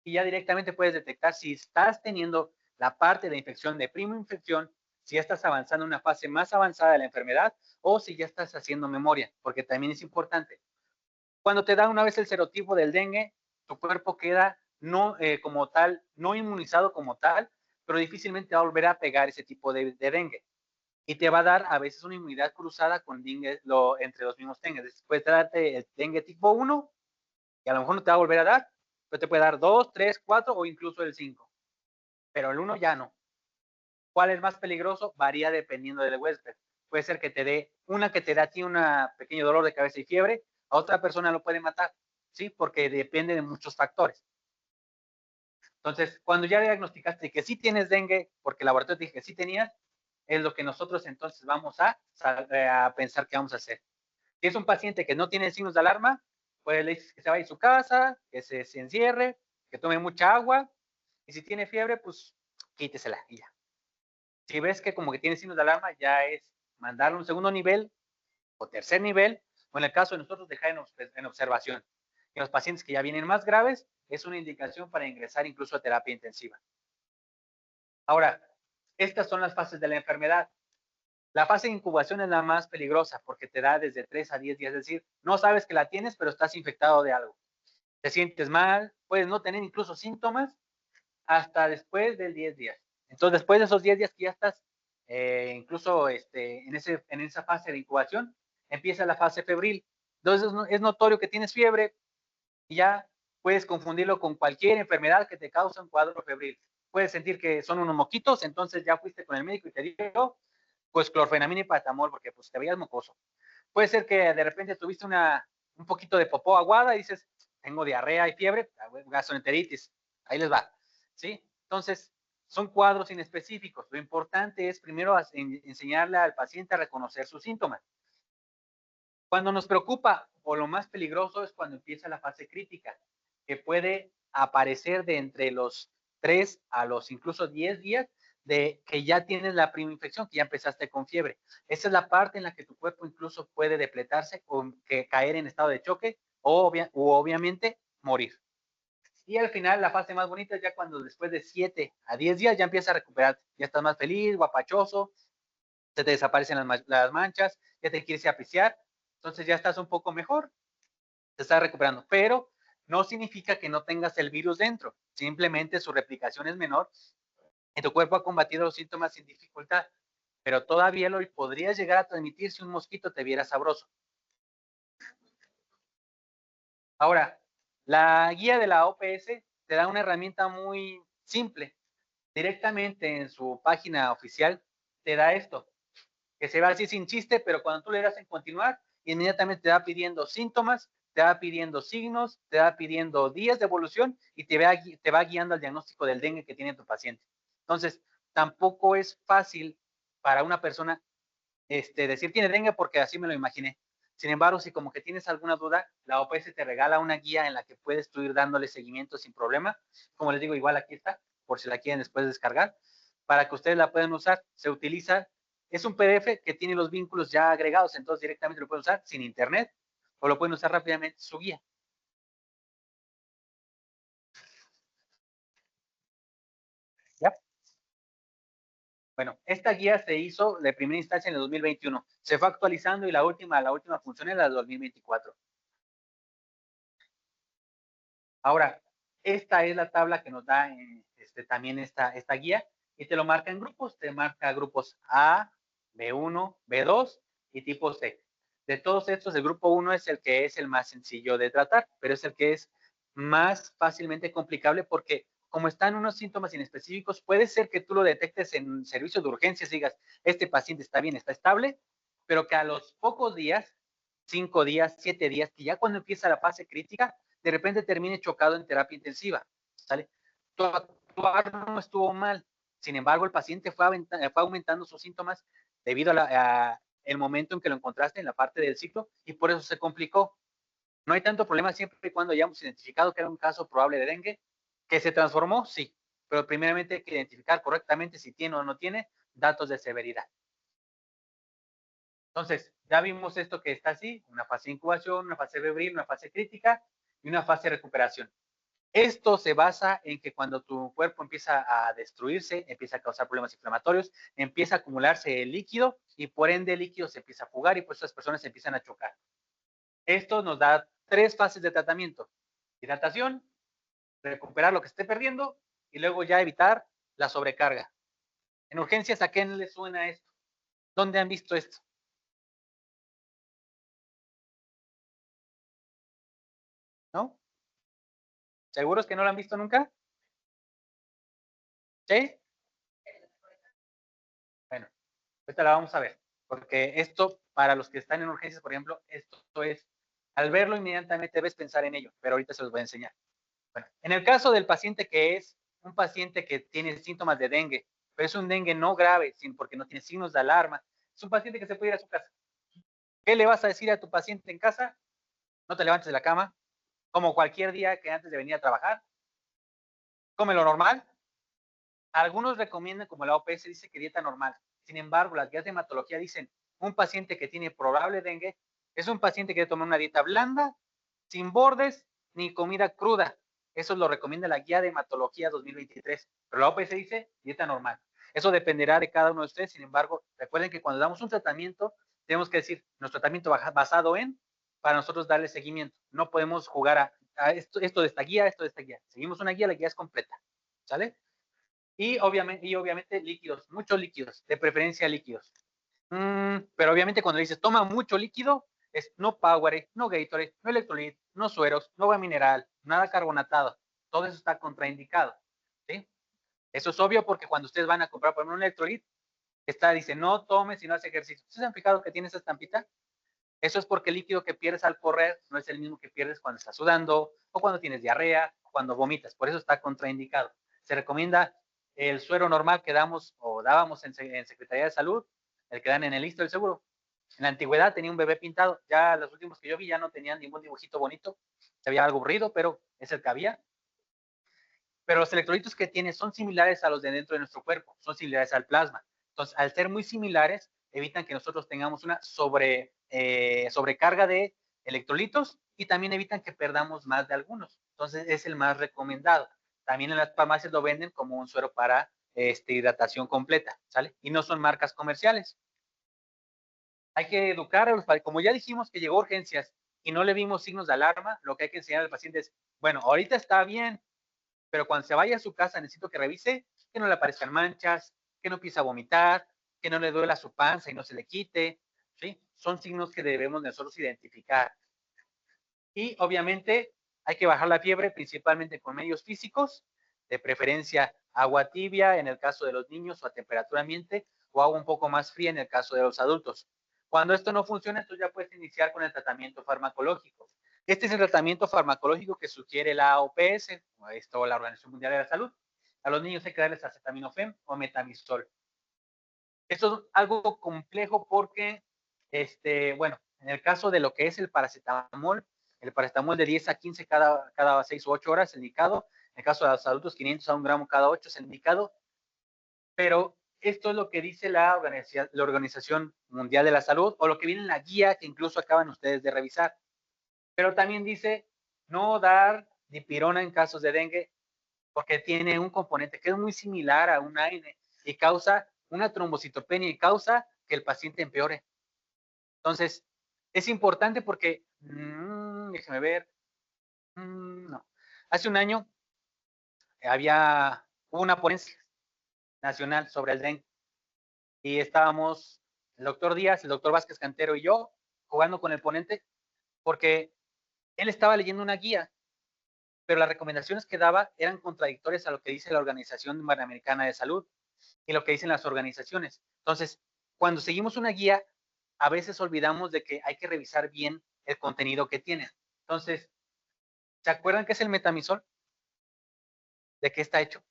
Y ya directamente puedes detectar si estás teniendo la parte de infección de prima infección, si ya estás avanzando en una fase más avanzada de la enfermedad o si ya estás haciendo memoria, porque también es importante. Cuando te da una vez el serotipo del dengue, tu cuerpo queda no como tal, no inmunizado como tal, pero difícilmente va a volver a pegar ese tipo de dengue. Y te va a dar a veces una inmunidad cruzada con dengue, entre los mismos dengues. Puede darte el dengue tipo 1, y a lo mejor no te va a volver a dar, pero te puede dar 2, 3, 4 o incluso el 5. Pero el 1 ya no. ¿Cuál es más peligroso? Varía dependiendo del huésped. Puede ser que te dé una que te da a ti un pequeño dolor de cabeza y fiebre, a otra persona lo puede matar, ¿sí? Porque depende de muchos factores. Entonces, cuando ya diagnosticaste que sí tienes dengue, porque el laboratorio te dice que sí tenías, es lo que nosotros entonces vamos a pensar que vamos a hacer. Si es un paciente que no tiene signos de alarma, pues le dices que se vaya a su casa, que se encierre, que tome mucha agua, y si tiene fiebre, pues quítesela y ya. Si ves que como que tiene signos de alarma, ya es mandarlo a un segundo nivel o tercer nivel, o en el caso de nosotros dejar en observación. En los pacientes que ya vienen más graves, es una indicación para ingresar incluso a terapia intensiva. Ahora, estas son las fases de la enfermedad. La fase de incubación es la más peligrosa porque te da desde 3 a 10 días, es decir, no sabes que la tienes, pero estás infectado de algo. Te sientes mal, puedes no tener incluso síntomas hasta después del 10 días. Entonces, después de esos 10 días que ya estás incluso en esa fase de incubación, empieza la fase febril. Entonces, es notorio que tienes fiebre y ya puedes confundirlo con cualquier enfermedad que te cause un cuadro febril. Puedes sentir que son unos moquitos, entonces ya fuiste con el médico y te dio pues clorfenamina y paracetamol porque pues te veías mocoso. Puede ser que de repente tuviste un poquito de popó aguada y dices, tengo diarrea y fiebre, gastroenteritis, ahí les va, ¿sí? Entonces, son cuadros inespecíficos. Lo importante es primero enseñarle al paciente a reconocer sus síntomas. Cuando nos preocupa o lo más peligroso es cuando empieza la fase crítica, que puede aparecer de entre los 3 a los incluso 10 días de que ya tienes la primera infección, que ya empezaste con fiebre. Esa es la parte en la que tu cuerpo incluso puede depletarse o que caer en estado de choque o obviamente morir. Y al final, la fase más bonita es ya cuando después de 7 a 10 días ya empiezas a recuperar, ya estás más feliz, guapachoso, se te desaparecen las manchas, ya te quieres apreciar, entonces ya estás un poco mejor, te estás recuperando, pero no significa que no tengas el virus dentro, simplemente su replicación es menor y tu cuerpo ha combatido los síntomas sin dificultad, pero todavía lo podrías llegar a transmitir si un mosquito te viera sabroso. Ahora, la guía de la OPS te da una herramienta muy simple. Directamente en su página oficial te da esto, que se ve así sin chiste, pero cuando tú le das en continuar, inmediatamente te va pidiendo síntomas, te va pidiendo signos, te va pidiendo días de evolución y te va guiando al diagnóstico del dengue que tiene tu paciente. Entonces, tampoco es fácil para una persona decir tiene dengue porque así me lo imaginé. Sin embargo, si como que tienes alguna duda, la OPS te regala una guía en la que puedes tú ir dándole seguimiento sin problema. Como les digo, igual aquí está, por si la quieren después descargar, para que ustedes la puedan usar. Se utiliza, es un PDF que tiene los vínculos ya agregados, entonces directamente lo pueden usar sin internet o lo pueden usar rápidamente su guía. ¿Ya? Bueno, esta guía se hizo de primera instancia en el 2021. Se fue actualizando y la última función es la del 2024. Ahora, esta es la tabla que nos da también esta guía y te lo marca en grupos. Te marca grupos A, B1, B2 y tipo C. De todos estos, el grupo 1 es el que es el más sencillo de tratar, pero es el que es más fácilmente complicable porque como están unos síntomas inespecíficos, puede ser que tú lo detectes en servicios de urgencias y digas, este paciente está bien, está estable, pero que a los pocos días, 5 días, 7 días, que ya cuando empieza la fase crítica, de repente termine chocado en terapia intensiva, ¿sale? Tu actuar no estuvo mal, sin embargo, el paciente fue aumentando sus síntomas debido a el momento en que lo encontraste en la parte del ciclo y por eso se complicó. No hay tanto problema siempre y cuando hayamos identificado que era un caso probable de dengue, que se transformó, sí, pero primeramente hay que identificar correctamente si tiene o no tiene datos de severidad. Entonces, ya vimos esto que está así, una fase de incubación, una fase febril, una fase crítica y una fase de recuperación. Esto se basa en que cuando tu cuerpo empieza a destruirse, empieza a causar problemas inflamatorios, empieza a acumularse el líquido y por ende el líquido se empieza a fugar y pues esas personas se empiezan a chocar. Esto nos da 3 fases de tratamiento. Hidratación, recuperar lo que esté perdiendo y luego ya evitar la sobrecarga. En urgencias, ¿a quién le suena esto? ¿Dónde han visto esto? ¿No? ¿Seguros que no lo han visto nunca? ¿Sí? Bueno, ahorita la vamos a ver. Porque esto, para los que están en urgencias, por ejemplo, esto es, al verlo inmediatamente debes pensar en ello, pero ahorita se los voy a enseñar. Bueno, en el caso del paciente que es un paciente que tiene síntomas de dengue, pero es un dengue no grave, porque no tiene signos de alarma, es un paciente que se puede ir a su casa. ¿Qué le vas a decir a tu paciente en casa? No te levantes de la cama, como cualquier día que antes de venir a trabajar, come lo normal. Algunos recomiendan, como la OPS dice, que dieta normal. Sin embargo, las guías de hematología dicen, un paciente que tiene probable dengue es un paciente que debe tomar una dieta blanda, sin bordes, ni comida cruda. Eso lo recomienda la guía de hematología 2023. Pero la OPS dice dieta normal. Eso dependerá de cada uno de ustedes. Sin embargo, recuerden que cuando damos un tratamiento, tenemos que decir, nuestro tratamiento basado en, para nosotros darle seguimiento. No podemos jugar a esto de esta guía, esto de esta guía. Seguimos una guía, la guía es completa. ¿Sale? Y obviamente líquidos, muchos líquidos, de preferencia líquidos. Pero obviamente cuando le dices toma mucho líquido, es no Powerade, no Gatorade, no Electrolit, no sueros, no agua mineral, nada carbonatado. Todo eso está contraindicado. ¿Sí? Eso es obvio porque cuando ustedes van a comprar, por ejemplo, un Electrolit, dice no tomes si no hace ejercicio. ¿Ustedes han fijado que tiene esa estampita? Eso es porque el líquido que pierdes al correr no es el mismo que pierdes cuando estás sudando o cuando tienes diarrea o cuando vomitas. Por eso está contraindicado. Se recomienda el suero normal que damos o dábamos en Secretaría de Salud, el que dan en el listo del seguro. En la antigüedad tenía un bebé pintado. Ya los últimos que yo vi ya no tenían ningún dibujito bonito. Se veía algo aburrido, pero es el que había. Pero los electrolitos que tiene son similares a los de dentro de nuestro cuerpo, son similares al plasma. Entonces, al ser muy similares, evitan que nosotros tengamos una sobrecarga de electrolitos y también evitan que perdamos más de algunos. Entonces, es el más recomendado. También en las farmacias lo venden como un suero para hidratación completa, ¿sale? Y no son marcas comerciales. Hay que educar a los padres. Como ya dijimos que llegó a urgencias y no le vimos signos de alarma, lo que hay que enseñar al paciente es, Bueno, ahorita está bien, pero cuando se vaya a su casa necesito que revise que no le aparezcan manchas, que no empiece a vomitar, que no le duela su panza y no se le quite, ¿sí? Son signos que debemos nosotros identificar. Y obviamente hay que bajar la fiebre principalmente con medios físicos, de preferencia agua tibia en el caso de los niños o a temperatura ambiente, o agua un poco más fría en el caso de los adultos. Cuando esto no funciona, entonces ya puedes iniciar con el tratamiento farmacológico. Este es el tratamiento farmacológico que sugiere la OPS, o la Organización Mundial de la Salud. A los niños hay que darles acetaminofén o metamizol. Esto es algo complejo porque, bueno, en el caso de lo que es el paracetamol de 10 a 15 cada 6 u 8 horas, el indicado. En el caso de los adultos, 500 a 1 gramo cada 8 es el indicado. Pero esto es lo que dice la Organización Mundial de la Salud, o lo que viene en la guía que incluso acaban ustedes de revisar. Pero también dice no dar dipirona en casos de dengue, porque tiene un componente que es muy similar a un AINE y causa una trombocitopenia y causa que el paciente empeore. Entonces, es importante porque, déjeme ver, no. Hace un año hubo una ponencia nacional sobre el dengue y estábamos el doctor Díaz, el doctor Vázquez Cantero y yo jugando con el ponente porque él estaba leyendo una guía, pero las recomendaciones que daba eran contradictorias a lo que dice la Organización Panamericana de Salud y lo que dicen las organizaciones. Entonces, cuando seguimos una guía, a veces olvidamos de que hay que revisar bien el contenido que tiene. Entonces, ¿se acuerdan qué es el metamizol? ¿De qué está hecho?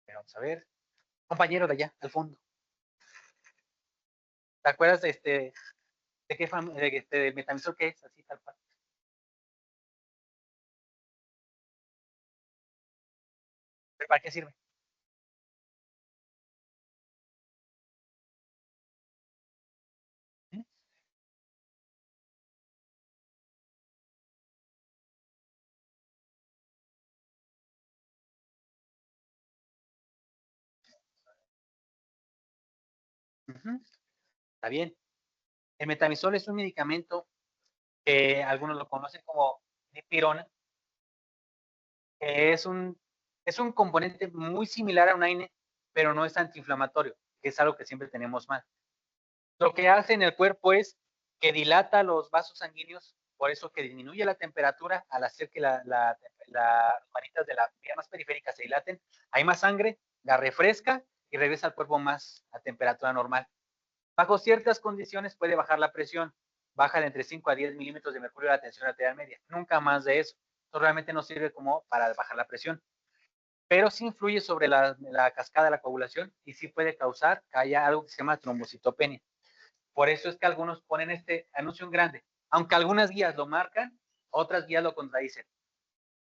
Vamos a ver. Compañero de allá, al fondo. ¿Te acuerdas de qué del metamizol qué es? Así tal cual. ¿Pero para qué sirve? ¿Mm? Uh-huh. Está bien. El metamizol es un medicamento que algunos lo conocen como dipirona, que es un componente muy similar a un AINE, pero no es antiinflamatorio, que es algo que siempre tenemos mal. Lo que hace en el cuerpo es que dilata los vasos sanguíneos, por eso que disminuye la temperatura al hacer que las manitas de la vía más periférica se dilaten, hay más sangre, la refresca y regresa al cuerpo más a temperatura normal. Bajo ciertas condiciones puede bajar la presión, baja de entre 5 a 10 milímetros de mercurio la tensión arterial media, nunca más de eso. Esto realmente no sirve como para bajar la presión, pero sí influye sobre la cascada de la coagulación y sí puede causar que haya algo que se llama trombocitopenia. Por eso es que algunos ponen este anuncio en grande. Aunque algunas guías lo marcan, otras guías lo contradicen.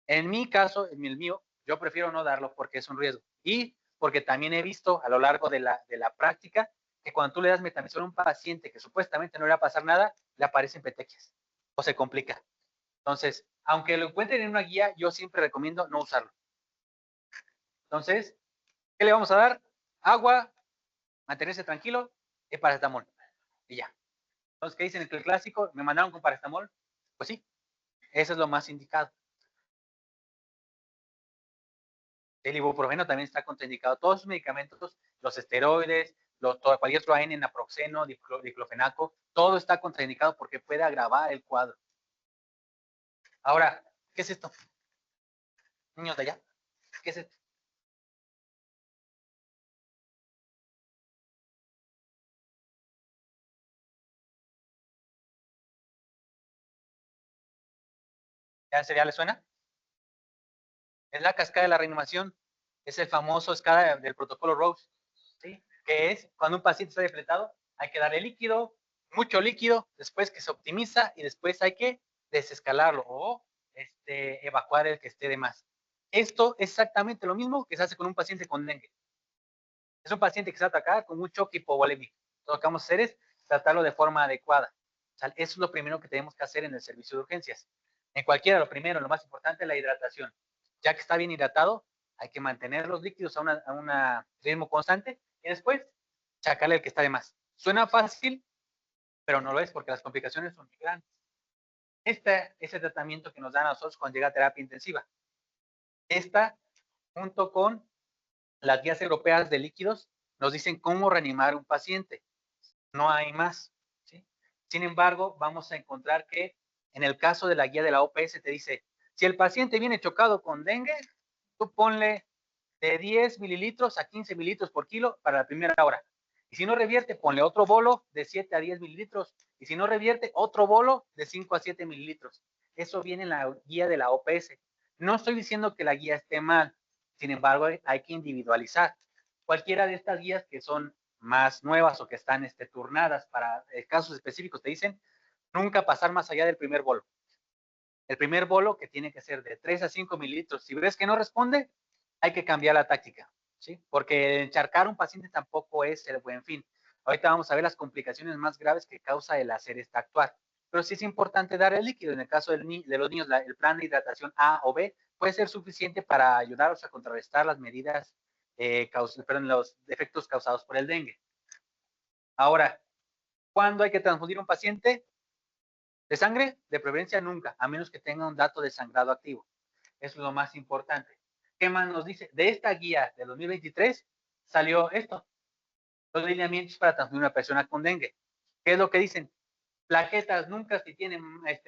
En mi caso, en el mío, yo prefiero no darlo porque es un riesgo. Y porque también he visto a lo largo de la práctica que cuando tú le das metamizol a un paciente que supuestamente no le va a pasar nada, le aparecen petequias o se complica. Entonces, aunque lo encuentren en una guía, yo siempre recomiendo no usarlo. Entonces, ¿qué le vamos a dar? Agua, mantenerse tranquilo y paracetamol. Y ya. Entonces, ¿qué dicen? El clásico, me mandaron con paracetamol. Pues sí, eso es lo más indicado. El ibuprofeno también está contraindicado. Todos los medicamentos, los esteroides, cualquier otro AN, naproxeno, diclofenaco, todo está contraindicado porque puede agravar el cuadro. Ahora, ¿qué es esto? Niños de allá, ¿qué es esto? ¿Ya le suena? Es la cascada de la reanimación. Es el famoso escala del protocolo Rose. ¿Sí? Que es cuando un paciente está depletado, hay que darle líquido, mucho líquido, después que se optimiza y después hay que desescalarlo o evacuar el que esté de más. Esto es exactamente lo mismo que se hace con un paciente con dengue. Es un paciente que se ataca con un choque hipovolémico. Lo que vamos a hacer es tratarlo de forma adecuada. O sea, eso es lo primero que tenemos que hacer en el servicio de urgencias. En cualquiera, lo primero, lo más importante es la hidratación. Ya que está bien hidratado, hay que mantener los líquidos a un ritmo constante y después sacarle el que está de más. Suena fácil, pero no lo es porque las complicaciones son muy grandes. Este es el tratamiento que nos dan a nosotros cuando llega a terapia intensiva. Esta, junto con las guías europeas de líquidos, nos dicen cómo reanimar un paciente. No hay más. ¿Sí? Sin embargo, vamos a encontrar que en el caso de la guía de la OPS te dice, si el paciente viene chocado con dengue, tú ponle de 10 mililitros a 15 mililitros por kilo para la primera hora. Y si no revierte, ponle otro bolo de 7 a 10 mililitros. Y si no revierte, otro bolo de 5 a 7 mililitros. Eso viene en la guía de la OPS. No estoy diciendo que la guía esté mal. Sin embargo, hay que individualizar. Cualquiera de estas guías que son más nuevas o que están turnadas para casos específicos te dicen nunca pasar más allá del primer bolo. El primer bolo que tiene que ser de 3 a 5 mililitros. Si ves que no responde, hay que cambiar la táctica, ¿sí? Porque encharcar a un paciente tampoco es el buen fin. Ahorita vamos a ver las complicaciones más graves que causa el hacer esta actuar. Pero sí es importante dar el líquido. En el caso de los niños, el plan de hidratación A o B puede ser suficiente para ayudarlos a contrarrestar las medidas, los efectos causados por el dengue. Ahora, ¿cuándo hay que transfundir un paciente? De sangre, de preferencia nunca, a menos que tenga un dato de sangrado activo. Eso es lo más importante. ¿Qué más nos dice? De esta guía de 2023 salió esto, los lineamientos para transfundir una persona con dengue. ¿Qué es lo que dicen? Plaquetas nunca si tienen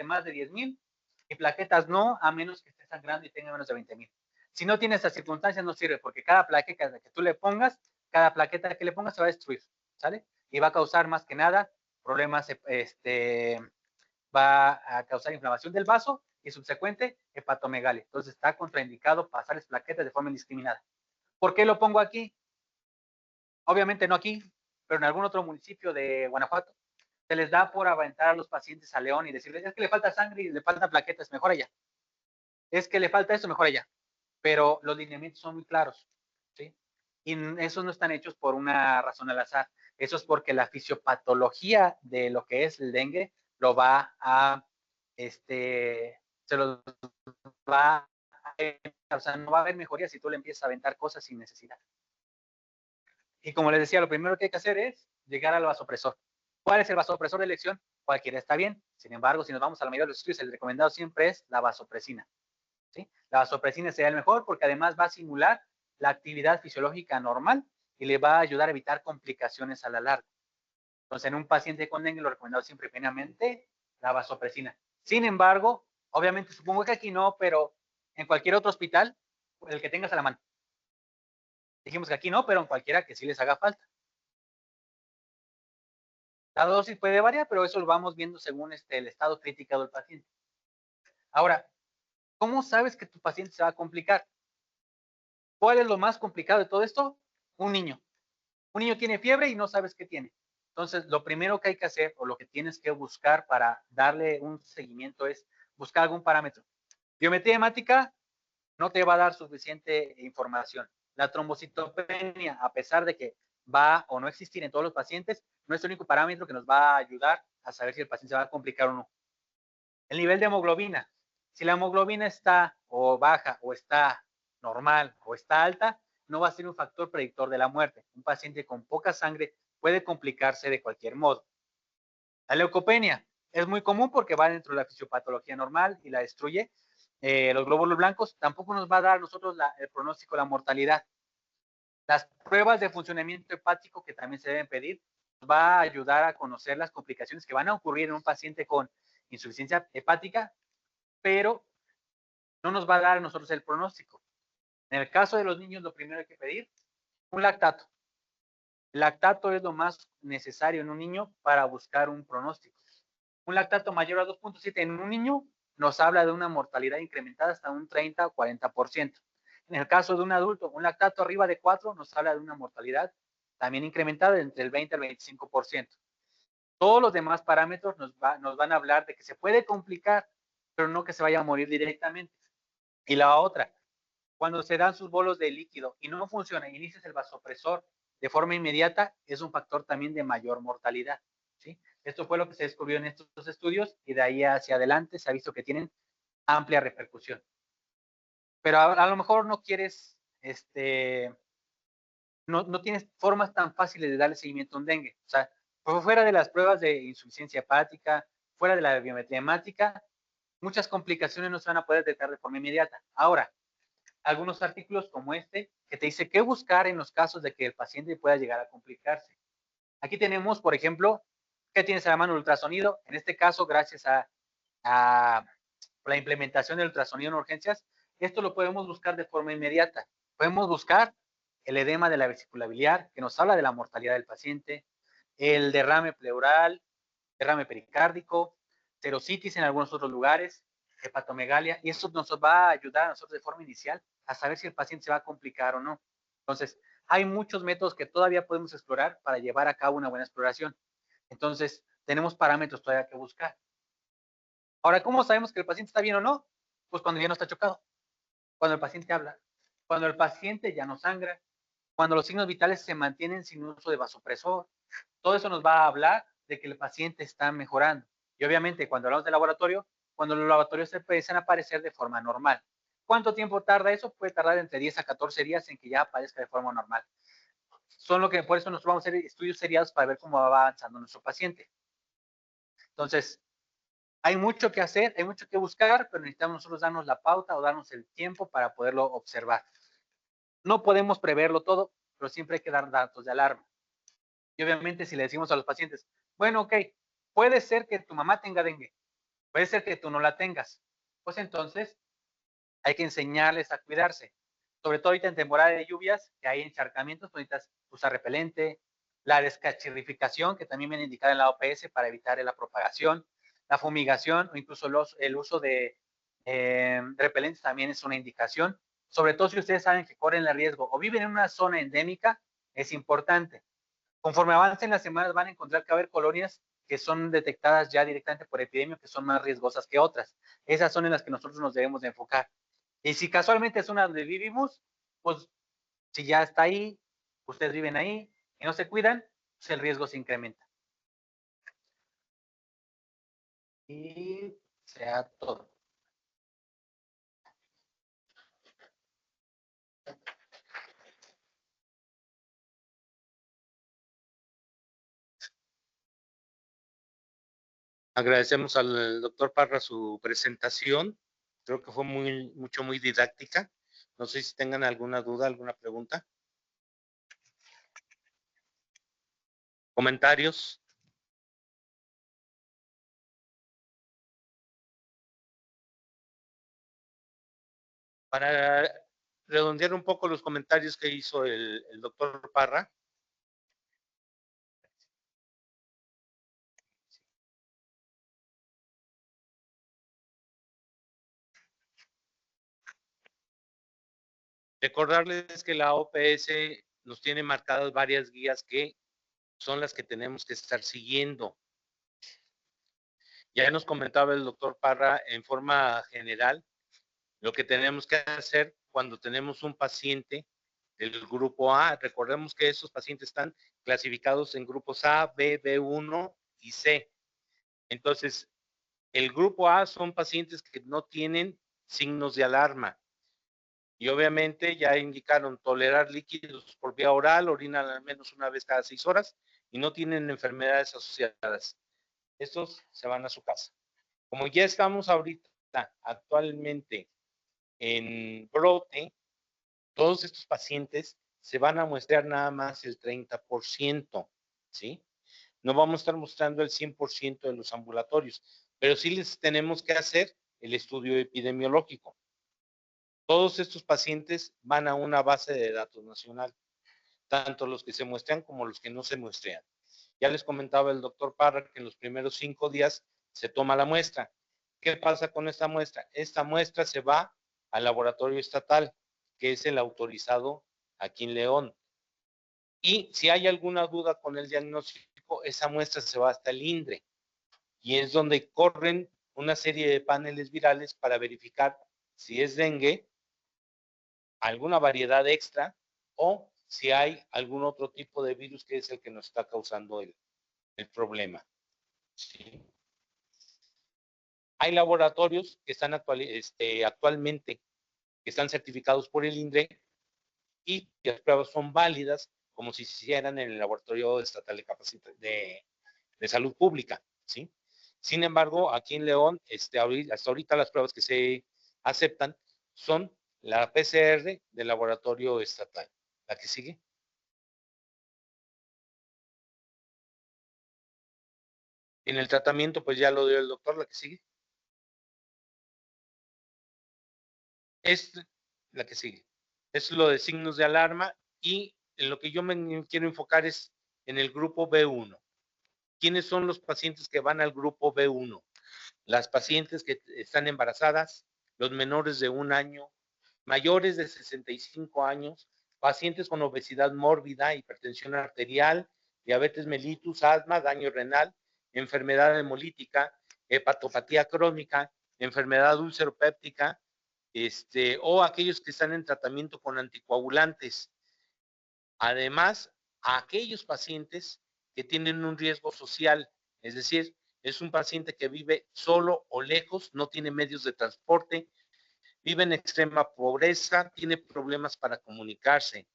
más de 10,000 y plaquetas no a menos que esté sangrando y tenga menos de 20,000. Si no tiene estas circunstancias no sirve porque cada plaqueta que tú le pongas, cada plaqueta que le pongas se va a destruir, ¿sale? Y va a causar más que nada problemas, va a causar inflamación del vaso y subsecuente hepatomegalia. Entonces está contraindicado pasarles plaquetas de forma indiscriminada. ¿Por qué lo pongo aquí? Obviamente no aquí, pero en algún otro municipio de Guanajuato. Se les da por aventar a los pacientes a León y decirles, es que le falta sangre y le faltan plaquetas, mejor allá. Es que le falta eso, mejor allá. Pero los lineamientos son muy claros, ¿sí? Y esos no están hechos por una razón al azar. Eso es porque la fisiopatología de lo que es el dengue lo va a, se los va a, o sea, no va a haber mejoría si tú le empiezas a aventar cosas sin necesidad. Y como les decía, lo primero que hay que hacer es llegar al vasopresor. ¿Cuál es el vasopresor de elección? Cualquiera está bien. Sin embargo, si nos vamos a la mayoría de los estudios, el recomendado siempre es la vasopresina. ¿Sí? La vasopresina sería el mejor porque además va a simular la actividad fisiológica normal y le va a ayudar a evitar complicaciones a la larga. Entonces, en un paciente con dengue, lo recomendado siempre plenamente la vasopresina. Sin embargo, obviamente, supongo que aquí no, pero en cualquier otro hospital, el que tengas a la mano. Dijimos que aquí no, pero en cualquiera que sí les haga falta. La dosis puede variar, pero eso lo vamos viendo según el estado crítico del paciente. Ahora, ¿cómo sabes que tu paciente se va a complicar? ¿Cuál es lo más complicado de todo esto? Un niño. Un niño tiene fiebre y no sabes qué tiene. Entonces, lo primero que hay que hacer o lo que tienes que buscar para darle un seguimiento es buscar algún parámetro. Biometría hemática no te va a dar suficiente información. La trombocitopenia, a pesar de que va o no existir en todos los pacientes, no es el único parámetro que nos va a ayudar a saber si el paciente se va a complicar o no. El nivel de hemoglobina. Si la hemoglobina está o baja o está normal o está alta, no va a ser un factor predictor de la muerte. Un paciente con poca sangre puede complicarse de cualquier modo. La leucopenia es muy común porque va dentro de la fisiopatología normal y la destruye. Los glóbulos blancos tampoco nos va a dar a nosotros el pronóstico de la mortalidad. Las pruebas de funcionamiento hepático que también se deben pedir nos va a ayudar a conocer las complicaciones que van a ocurrir en un paciente con insuficiencia hepática, pero no nos va a dar a nosotros el pronóstico. En el caso de los niños, lo primero que hay que pedir, un lactato. El lactato es lo más necesario en un niño para buscar un pronóstico. Un lactato mayor a 2.7 en un niño nos habla de una mortalidad incrementada hasta un 30 o 40%. En el caso de un adulto, un lactato arriba de 4 nos habla de una mortalidad también incrementada de entre el 20 al 25%. Todos los demás parámetros nos van a hablar de que se puede complicar, pero no que se vaya a morir directamente. Y la otra, cuando se dan sus bolos de líquido y no funciona, inicias el vasopresor de forma inmediata, es un factor también de mayor mortalidad. ¿Sí? Esto fue lo que se descubrió en estos estudios y de ahí hacia adelante se ha visto que tienen amplia repercusión. Pero a lo mejor no quieres, no tienes formas tan fáciles de darle seguimiento a un dengue. O sea, fuera de las pruebas de insuficiencia hepática, fuera de la biometría hemática, muchas complicaciones no se van a poder detectar de forma inmediata. Ahora, algunos artículos como este que te dice qué buscar en los casos de que el paciente pueda llegar a complicarse. Aquí tenemos, por ejemplo, ¿qué tienes a la mano? El ultrasonido. En este caso, gracias a la implementación del ultrasonido en urgencias, esto lo podemos buscar de forma inmediata. Podemos buscar el edema de la vesícula biliar, que nos habla de la mortalidad del paciente, el derrame pleural, derrame pericárdico, serositis en algunos otros lugares, hepatomegalia, y esto nos va a ayudar a nosotros de forma inicial a saber si el paciente se va a complicar o no. Entonces, hay muchos métodos que todavía podemos explorar para llevar a cabo una buena exploración. Entonces, tenemos parámetros todavía que buscar. Ahora, ¿cómo sabemos que el paciente está bien o no? Pues cuando ya no está chocado, cuando el paciente habla, cuando el paciente ya no sangra, cuando los signos vitales se mantienen sin uso de vasopresor. Todo eso nos va a hablar de que el paciente está mejorando. Y obviamente, cuando hablamos de laboratorio, cuando los laboratorios se empiezan a aparecer de forma normal. ¿Cuánto tiempo tarda eso? Puede tardar entre 10 a 14 días en que ya aparezca de forma normal. Son lo que, por eso nosotros vamos a hacer estudios seriados para ver cómo va avanzando nuestro paciente. Entonces, hay mucho que hacer, hay mucho que buscar, pero necesitamos nosotros darnos la pauta o darnos el tiempo para poderlo observar. No podemos preverlo todo, pero siempre hay que dar datos de alarma. Y obviamente si le decimos a los pacientes, bueno, ok, puede ser que tu mamá tenga dengue, puede ser que tú no la tengas, pues entonces hay que enseñarles a cuidarse. Sobre todo ahorita en temporada de lluvias, que hay encharcamientos, pues necesitas usar repelente, la descachirrificación, que también viene indicada en la OPS para evitar la propagación, la fumigación o incluso el uso de repelentes también es una indicación. Sobre todo si ustedes saben que corren el riesgo o viven en una zona endémica, es importante. Conforme avancen las semanas van a encontrar que va a haber colonias que son detectadas ya directamente por epidemia, que son más riesgosas que otras. Esas son en las que nosotros nos debemos de enfocar. Y si casualmente es una donde vivimos, pues si ya está ahí, ustedes viven ahí y no se cuidan, pues el riesgo se incrementa. Y sea todo. Agradecemos al doctor Parra su presentación. Creo que fue muy didáctica. No sé si tengan alguna duda, alguna pregunta. ¿Comentarios? Para redondear un poco los comentarios que hizo el doctor Parra. Recordarles que la OPS nos tiene marcadas varias guías que son las que tenemos que estar siguiendo. Ya nos comentaba el doctor Parra en forma general lo que tenemos que hacer cuando tenemos un paciente del grupo A. Recordemos que esos pacientes están clasificados en grupos A, B, B1 y C. Entonces, el grupo A son pacientes que no tienen signos de alarma. Y obviamente ya indicaron tolerar líquidos por vía oral, orinan al menos una vez cada 6 horas y no tienen enfermedades asociadas. Estos se van a su casa. Como ya estamos ahorita actualmente en brote, todos estos pacientes se van a muestrear nada más el 30%, ¿sí? No vamos a estar mostrando el 100% de los ambulatorios, pero sí les tenemos que hacer el estudio epidemiológico. Todos estos pacientes van a una base de datos nacional, tanto los que se muestran como los que no se muestran. Ya les comentaba el doctor Parra que en los primeros 5 días se toma la muestra. ¿Qué pasa con esta muestra? Esta muestra se va al laboratorio estatal, que es el autorizado aquí en León. Y si hay alguna duda con el diagnóstico, esa muestra se va hasta el INDRE. Y es donde corren una serie de paneles virales para verificar si es dengue, alguna variedad extra, o si hay algún otro tipo de virus que es el que nos está causando el problema. ¿Sí? Hay laboratorios que están actualmente que están certificados por el INDRE y las pruebas son válidas como si se hicieran en el Laboratorio Estatal de Salud Pública, ¿sí? Sin embargo, aquí en León, hasta ahorita las pruebas que se aceptan son la PCR del laboratorio estatal. ¿La que sigue? En el tratamiento, pues ya lo dio el doctor, la que sigue. Es la que sigue. Es lo de signos de alarma y en lo que yo me quiero enfocar es en el grupo B1. ¿Quiénes son los pacientes que van al grupo B1? Las pacientes que están embarazadas, los menores de 1 año, mayores de 65 años, pacientes con obesidad mórbida, hipertensión arterial, diabetes mellitus, asma, daño renal, enfermedad hemolítica, hepatopatía crónica, enfermedad ulceropéptica, o aquellos que están en tratamiento con anticoagulantes. Además, a aquellos pacientes que tienen un riesgo social, es decir, es un paciente que vive solo o lejos, no tiene medios de transporte, vive en extrema pobreza, tiene problemas para comunicarse.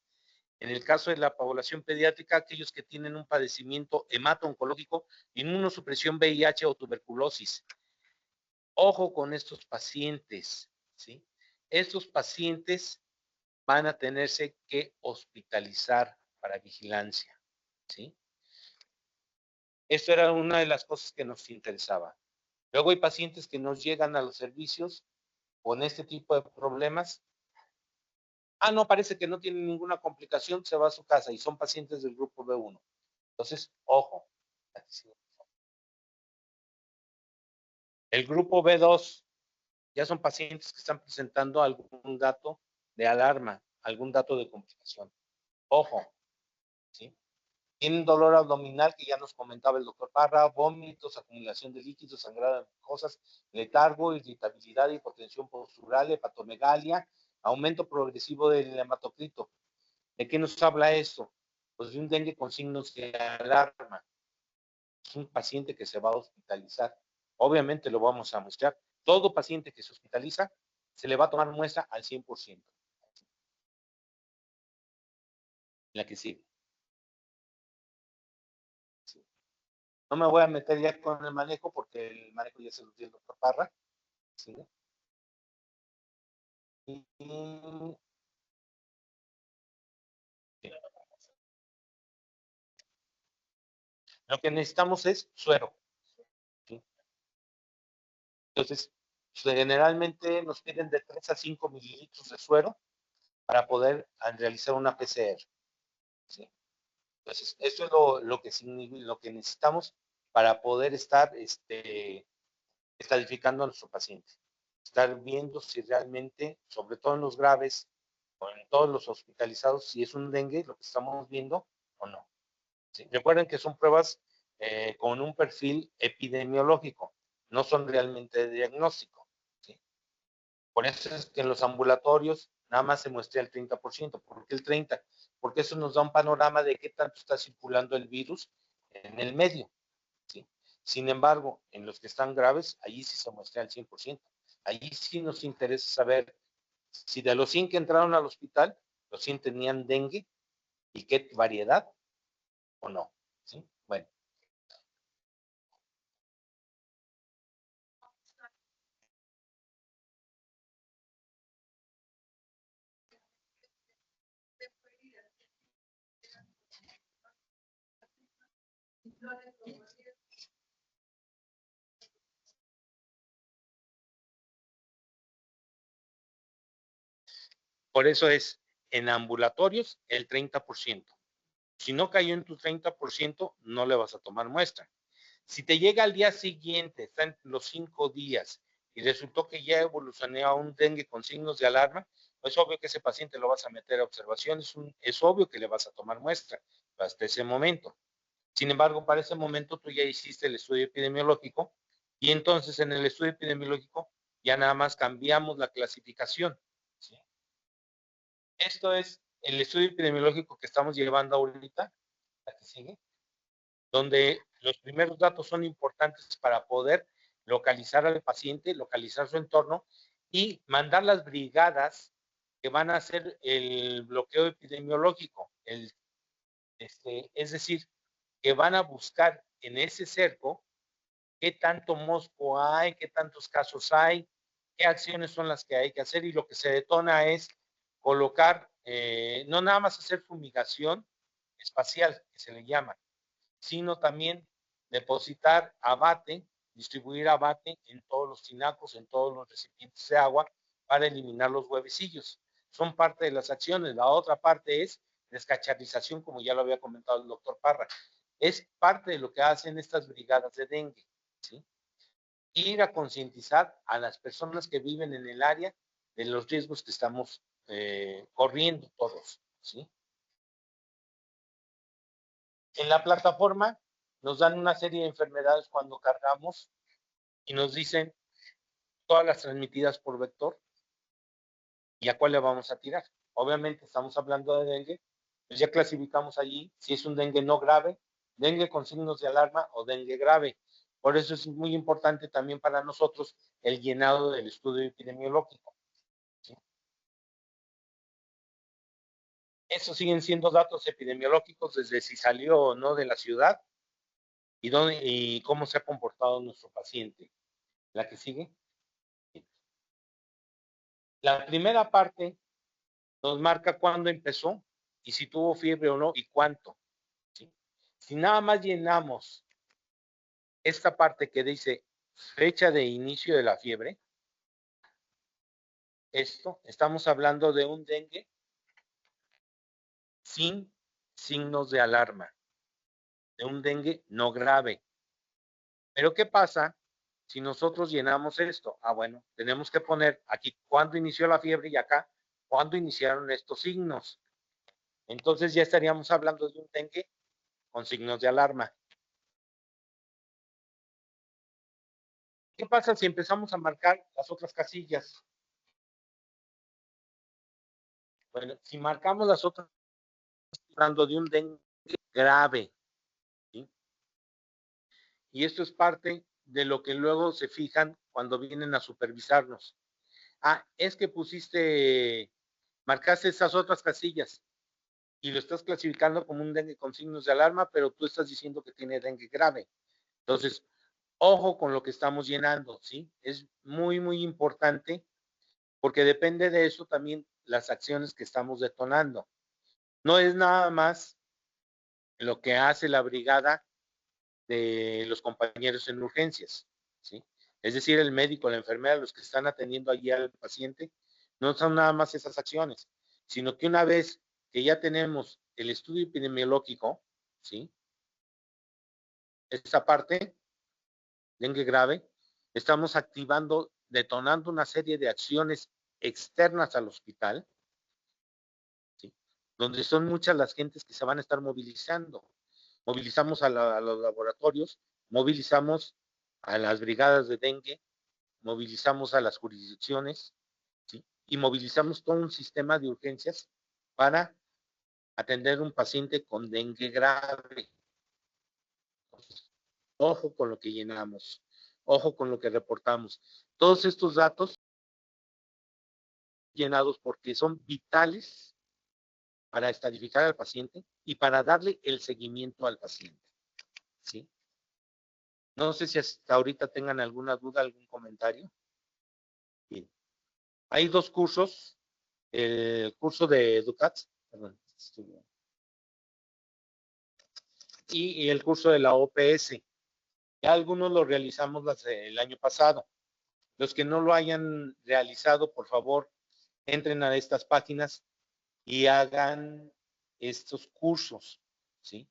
En el caso de la población pediátrica, aquellos que tienen un padecimiento hemato-oncológico, inmunosupresión VIH o tuberculosis. Ojo con estos pacientes, ¿sí? Estos pacientes van a tenerse que hospitalizar para vigilancia, ¿sí? Esto era una de las cosas que nos interesaba. Luego hay pacientes que nos llegan a los servicios con este tipo de problemas. No, parece que no tiene ninguna complicación, se va a su casa y son pacientes del grupo B1. Entonces, ojo. El grupo B2 ya son pacientes que están presentando algún dato de alarma, algún dato de complicación. Ojo, ¿sí? Tienen dolor abdominal, que ya nos comentaba el doctor Parra, vómitos, acumulación de líquidos, sangrado de mucosas, letargo, irritabilidad, hipotensión postural, hepatomegalia, aumento progresivo del hematocrito. ¿De qué nos habla esto? Pues de un dengue con signos de alarma. Es un paciente que se va a hospitalizar. Obviamente lo vamos a mostrar. Todo paciente que se hospitaliza se le va a tomar muestra al 100%. La que sigue. Sí. No me voy a meter ya con el manejo porque el manejo ya se lo dio el doctor Parra. ¿Sí? Y, lo que necesitamos es suero. ¿Sí? Entonces, generalmente nos piden de 3 a 5 mililitros de suero para poder realizar una PCR. ¿Sí? Entonces, esto es lo que necesitamos para poder estar estadificando a nuestro paciente. Estar viendo si realmente, sobre todo en los graves o en todos los hospitalizados, si es un dengue lo que estamos viendo o no. ¿Sí? Recuerden que son pruebas con un perfil epidemiológico, no son realmente de diagnóstico. ¿Sí? Por eso es que en los ambulatorios nada más se muestra el 30%. ¿Por qué el 30%? Porque eso nos da un panorama de qué tanto está circulando el virus en el medio. ¿Sí? Sin embargo, en los que están graves, allí sí se muestra el 100%. Allí sí nos interesa saber si de los 100 que entraron al hospital, los 100 tenían dengue y qué variedad o no. ¿Sí? Bueno. Por eso es en ambulatorios el 30%. Si no cayó en tu 30%, no le vas a tomar muestra. Si te llega al día siguiente, está en los 5 días, y resultó que ya evolucionó a un dengue con signos de alarma, pues es obvio que ese paciente lo vas a meter a observación, es obvio que le vas a tomar muestra hasta ese momento. Sin embargo, para ese momento tú ya hiciste el estudio epidemiológico y entonces en el estudio epidemiológico ya nada más cambiamos la clasificación. ¿Sí? Esto es el estudio epidemiológico que estamos llevando ahorita, la que sigue, donde los primeros datos son importantes para poder localizar al paciente, localizar su entorno y mandar las brigadas que van a hacer el bloqueo epidemiológico. Es decir, que van a buscar en ese cerco qué tanto mosco hay, qué tantos casos hay, qué acciones son las que hay que hacer, y lo que se detona es colocar, no nada más hacer fumigación espacial, que se le llama, sino también depositar abate, distribuir abate en todos los tinacos, en todos los recipientes de agua, para eliminar los huevecillos. Son parte de las acciones. La otra parte es descacharrización, como ya lo había comentado el doctor Parra. Es parte de lo que hacen estas brigadas de dengue, ¿sí? Ir a concientizar a las personas que viven en el área de los riesgos que estamos corriendo todos, ¿sí? En la plataforma nos dan una serie de enfermedades cuando cargamos y nos dicen todas las transmitidas por vector y a cuál le vamos a tirar. Obviamente estamos hablando de dengue, pues ya clasificamos allí si es un dengue no grave, dengue con signos de alarma o dengue grave. Por eso es muy importante también para nosotros el llenado del estudio epidemiológico, ¿sí? Esos siguen siendo datos epidemiológicos desde si salió o no de la ciudad y, dónde, y cómo se ha comportado nuestro paciente. La que sigue. La primera parte nos marca cuándo empezó y si tuvo fiebre o no y cuánto, ¿sí? Si nada más llenamos esta parte que dice fecha de inicio de la fiebre, estamos hablando de un dengue sin signos de alarma, de un dengue no grave. Pero ¿qué pasa si nosotros llenamos esto? Bueno, tenemos que poner aquí cuándo inició la fiebre y acá cuándo iniciaron estos signos. Entonces ya estaríamos hablando de un dengue con signos de alarma. ¿Qué pasa si empezamos a marcar las otras casillas? Bueno, si marcamos las otras, hablando de un dengue grave, ¿sí? Y esto es parte de lo que luego se fijan cuando vienen a supervisarnos. Es que marcaste esas otras casillas y lo estás clasificando como un dengue con signos de alarma, pero tú estás diciendo que tiene dengue grave. Entonces, ojo con lo que estamos llenando, ¿sí? Es muy, muy importante porque depende de eso también las acciones que estamos detonando. No es nada más lo que hace la brigada de los compañeros en urgencias, ¿sí? Es decir, el médico, la enfermera, los que están atendiendo allí al paciente, no son nada más esas acciones, sino que una vez que ya tenemos el estudio epidemiológico, ¿sí? Esta parte, dengue grave, estamos activando, detonando una serie de acciones externas al hospital, ¿sí? Donde son muchas las gentes que se van a estar movilizando. Movilizamos a los laboratorios, movilizamos a las brigadas de dengue, movilizamos a las jurisdicciones, ¿sí? Y movilizamos todo un sistema de urgencias para atender a un paciente con dengue grave. Entonces, ojo con lo que llenamos, ojo con lo que reportamos. Todos estos datos llenados porque son vitales para estadificar al paciente y para darle el seguimiento al paciente, ¿sí? No sé si hasta ahorita tengan alguna duda, algún comentario. Bien. Hay dos cursos, el curso de Educats, perdón, y el curso de la OPS. Ya algunos lo realizamos el año pasado. Los que no lo hayan realizado, por favor, entren a estas páginas y hagan estos cursos, ¿sí?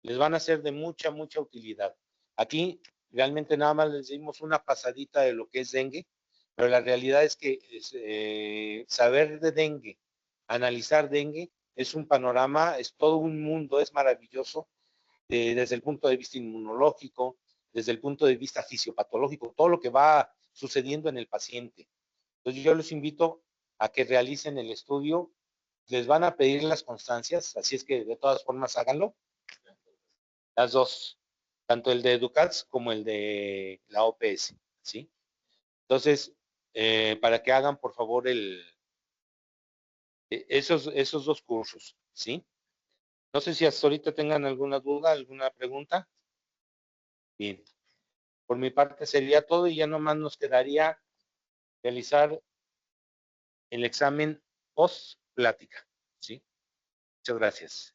Les van a ser de mucha, mucha utilidad. Aquí realmente nada más les dimos una pasadita de lo que es dengue, pero la realidad es que saber de dengue, analizar dengue, es un panorama, es todo un mundo, es maravilloso, desde el punto de vista inmunológico, desde el punto de vista fisiopatológico, todo lo que va sucediendo en el paciente. Entonces yo les invito a que realicen el estudio, les van a pedir las constancias, así es que de todas formas háganlo, las dos, tanto el de Educats como el de la OPS, ¿sí? Entonces, para que hagan por favor esos dos cursos, ¿sí? No sé si hasta ahorita tengan alguna duda, alguna pregunta. Bien. Por mi parte sería todo y ya nomás nos quedaría realizar el examen post plática, ¿sí? Muchas gracias.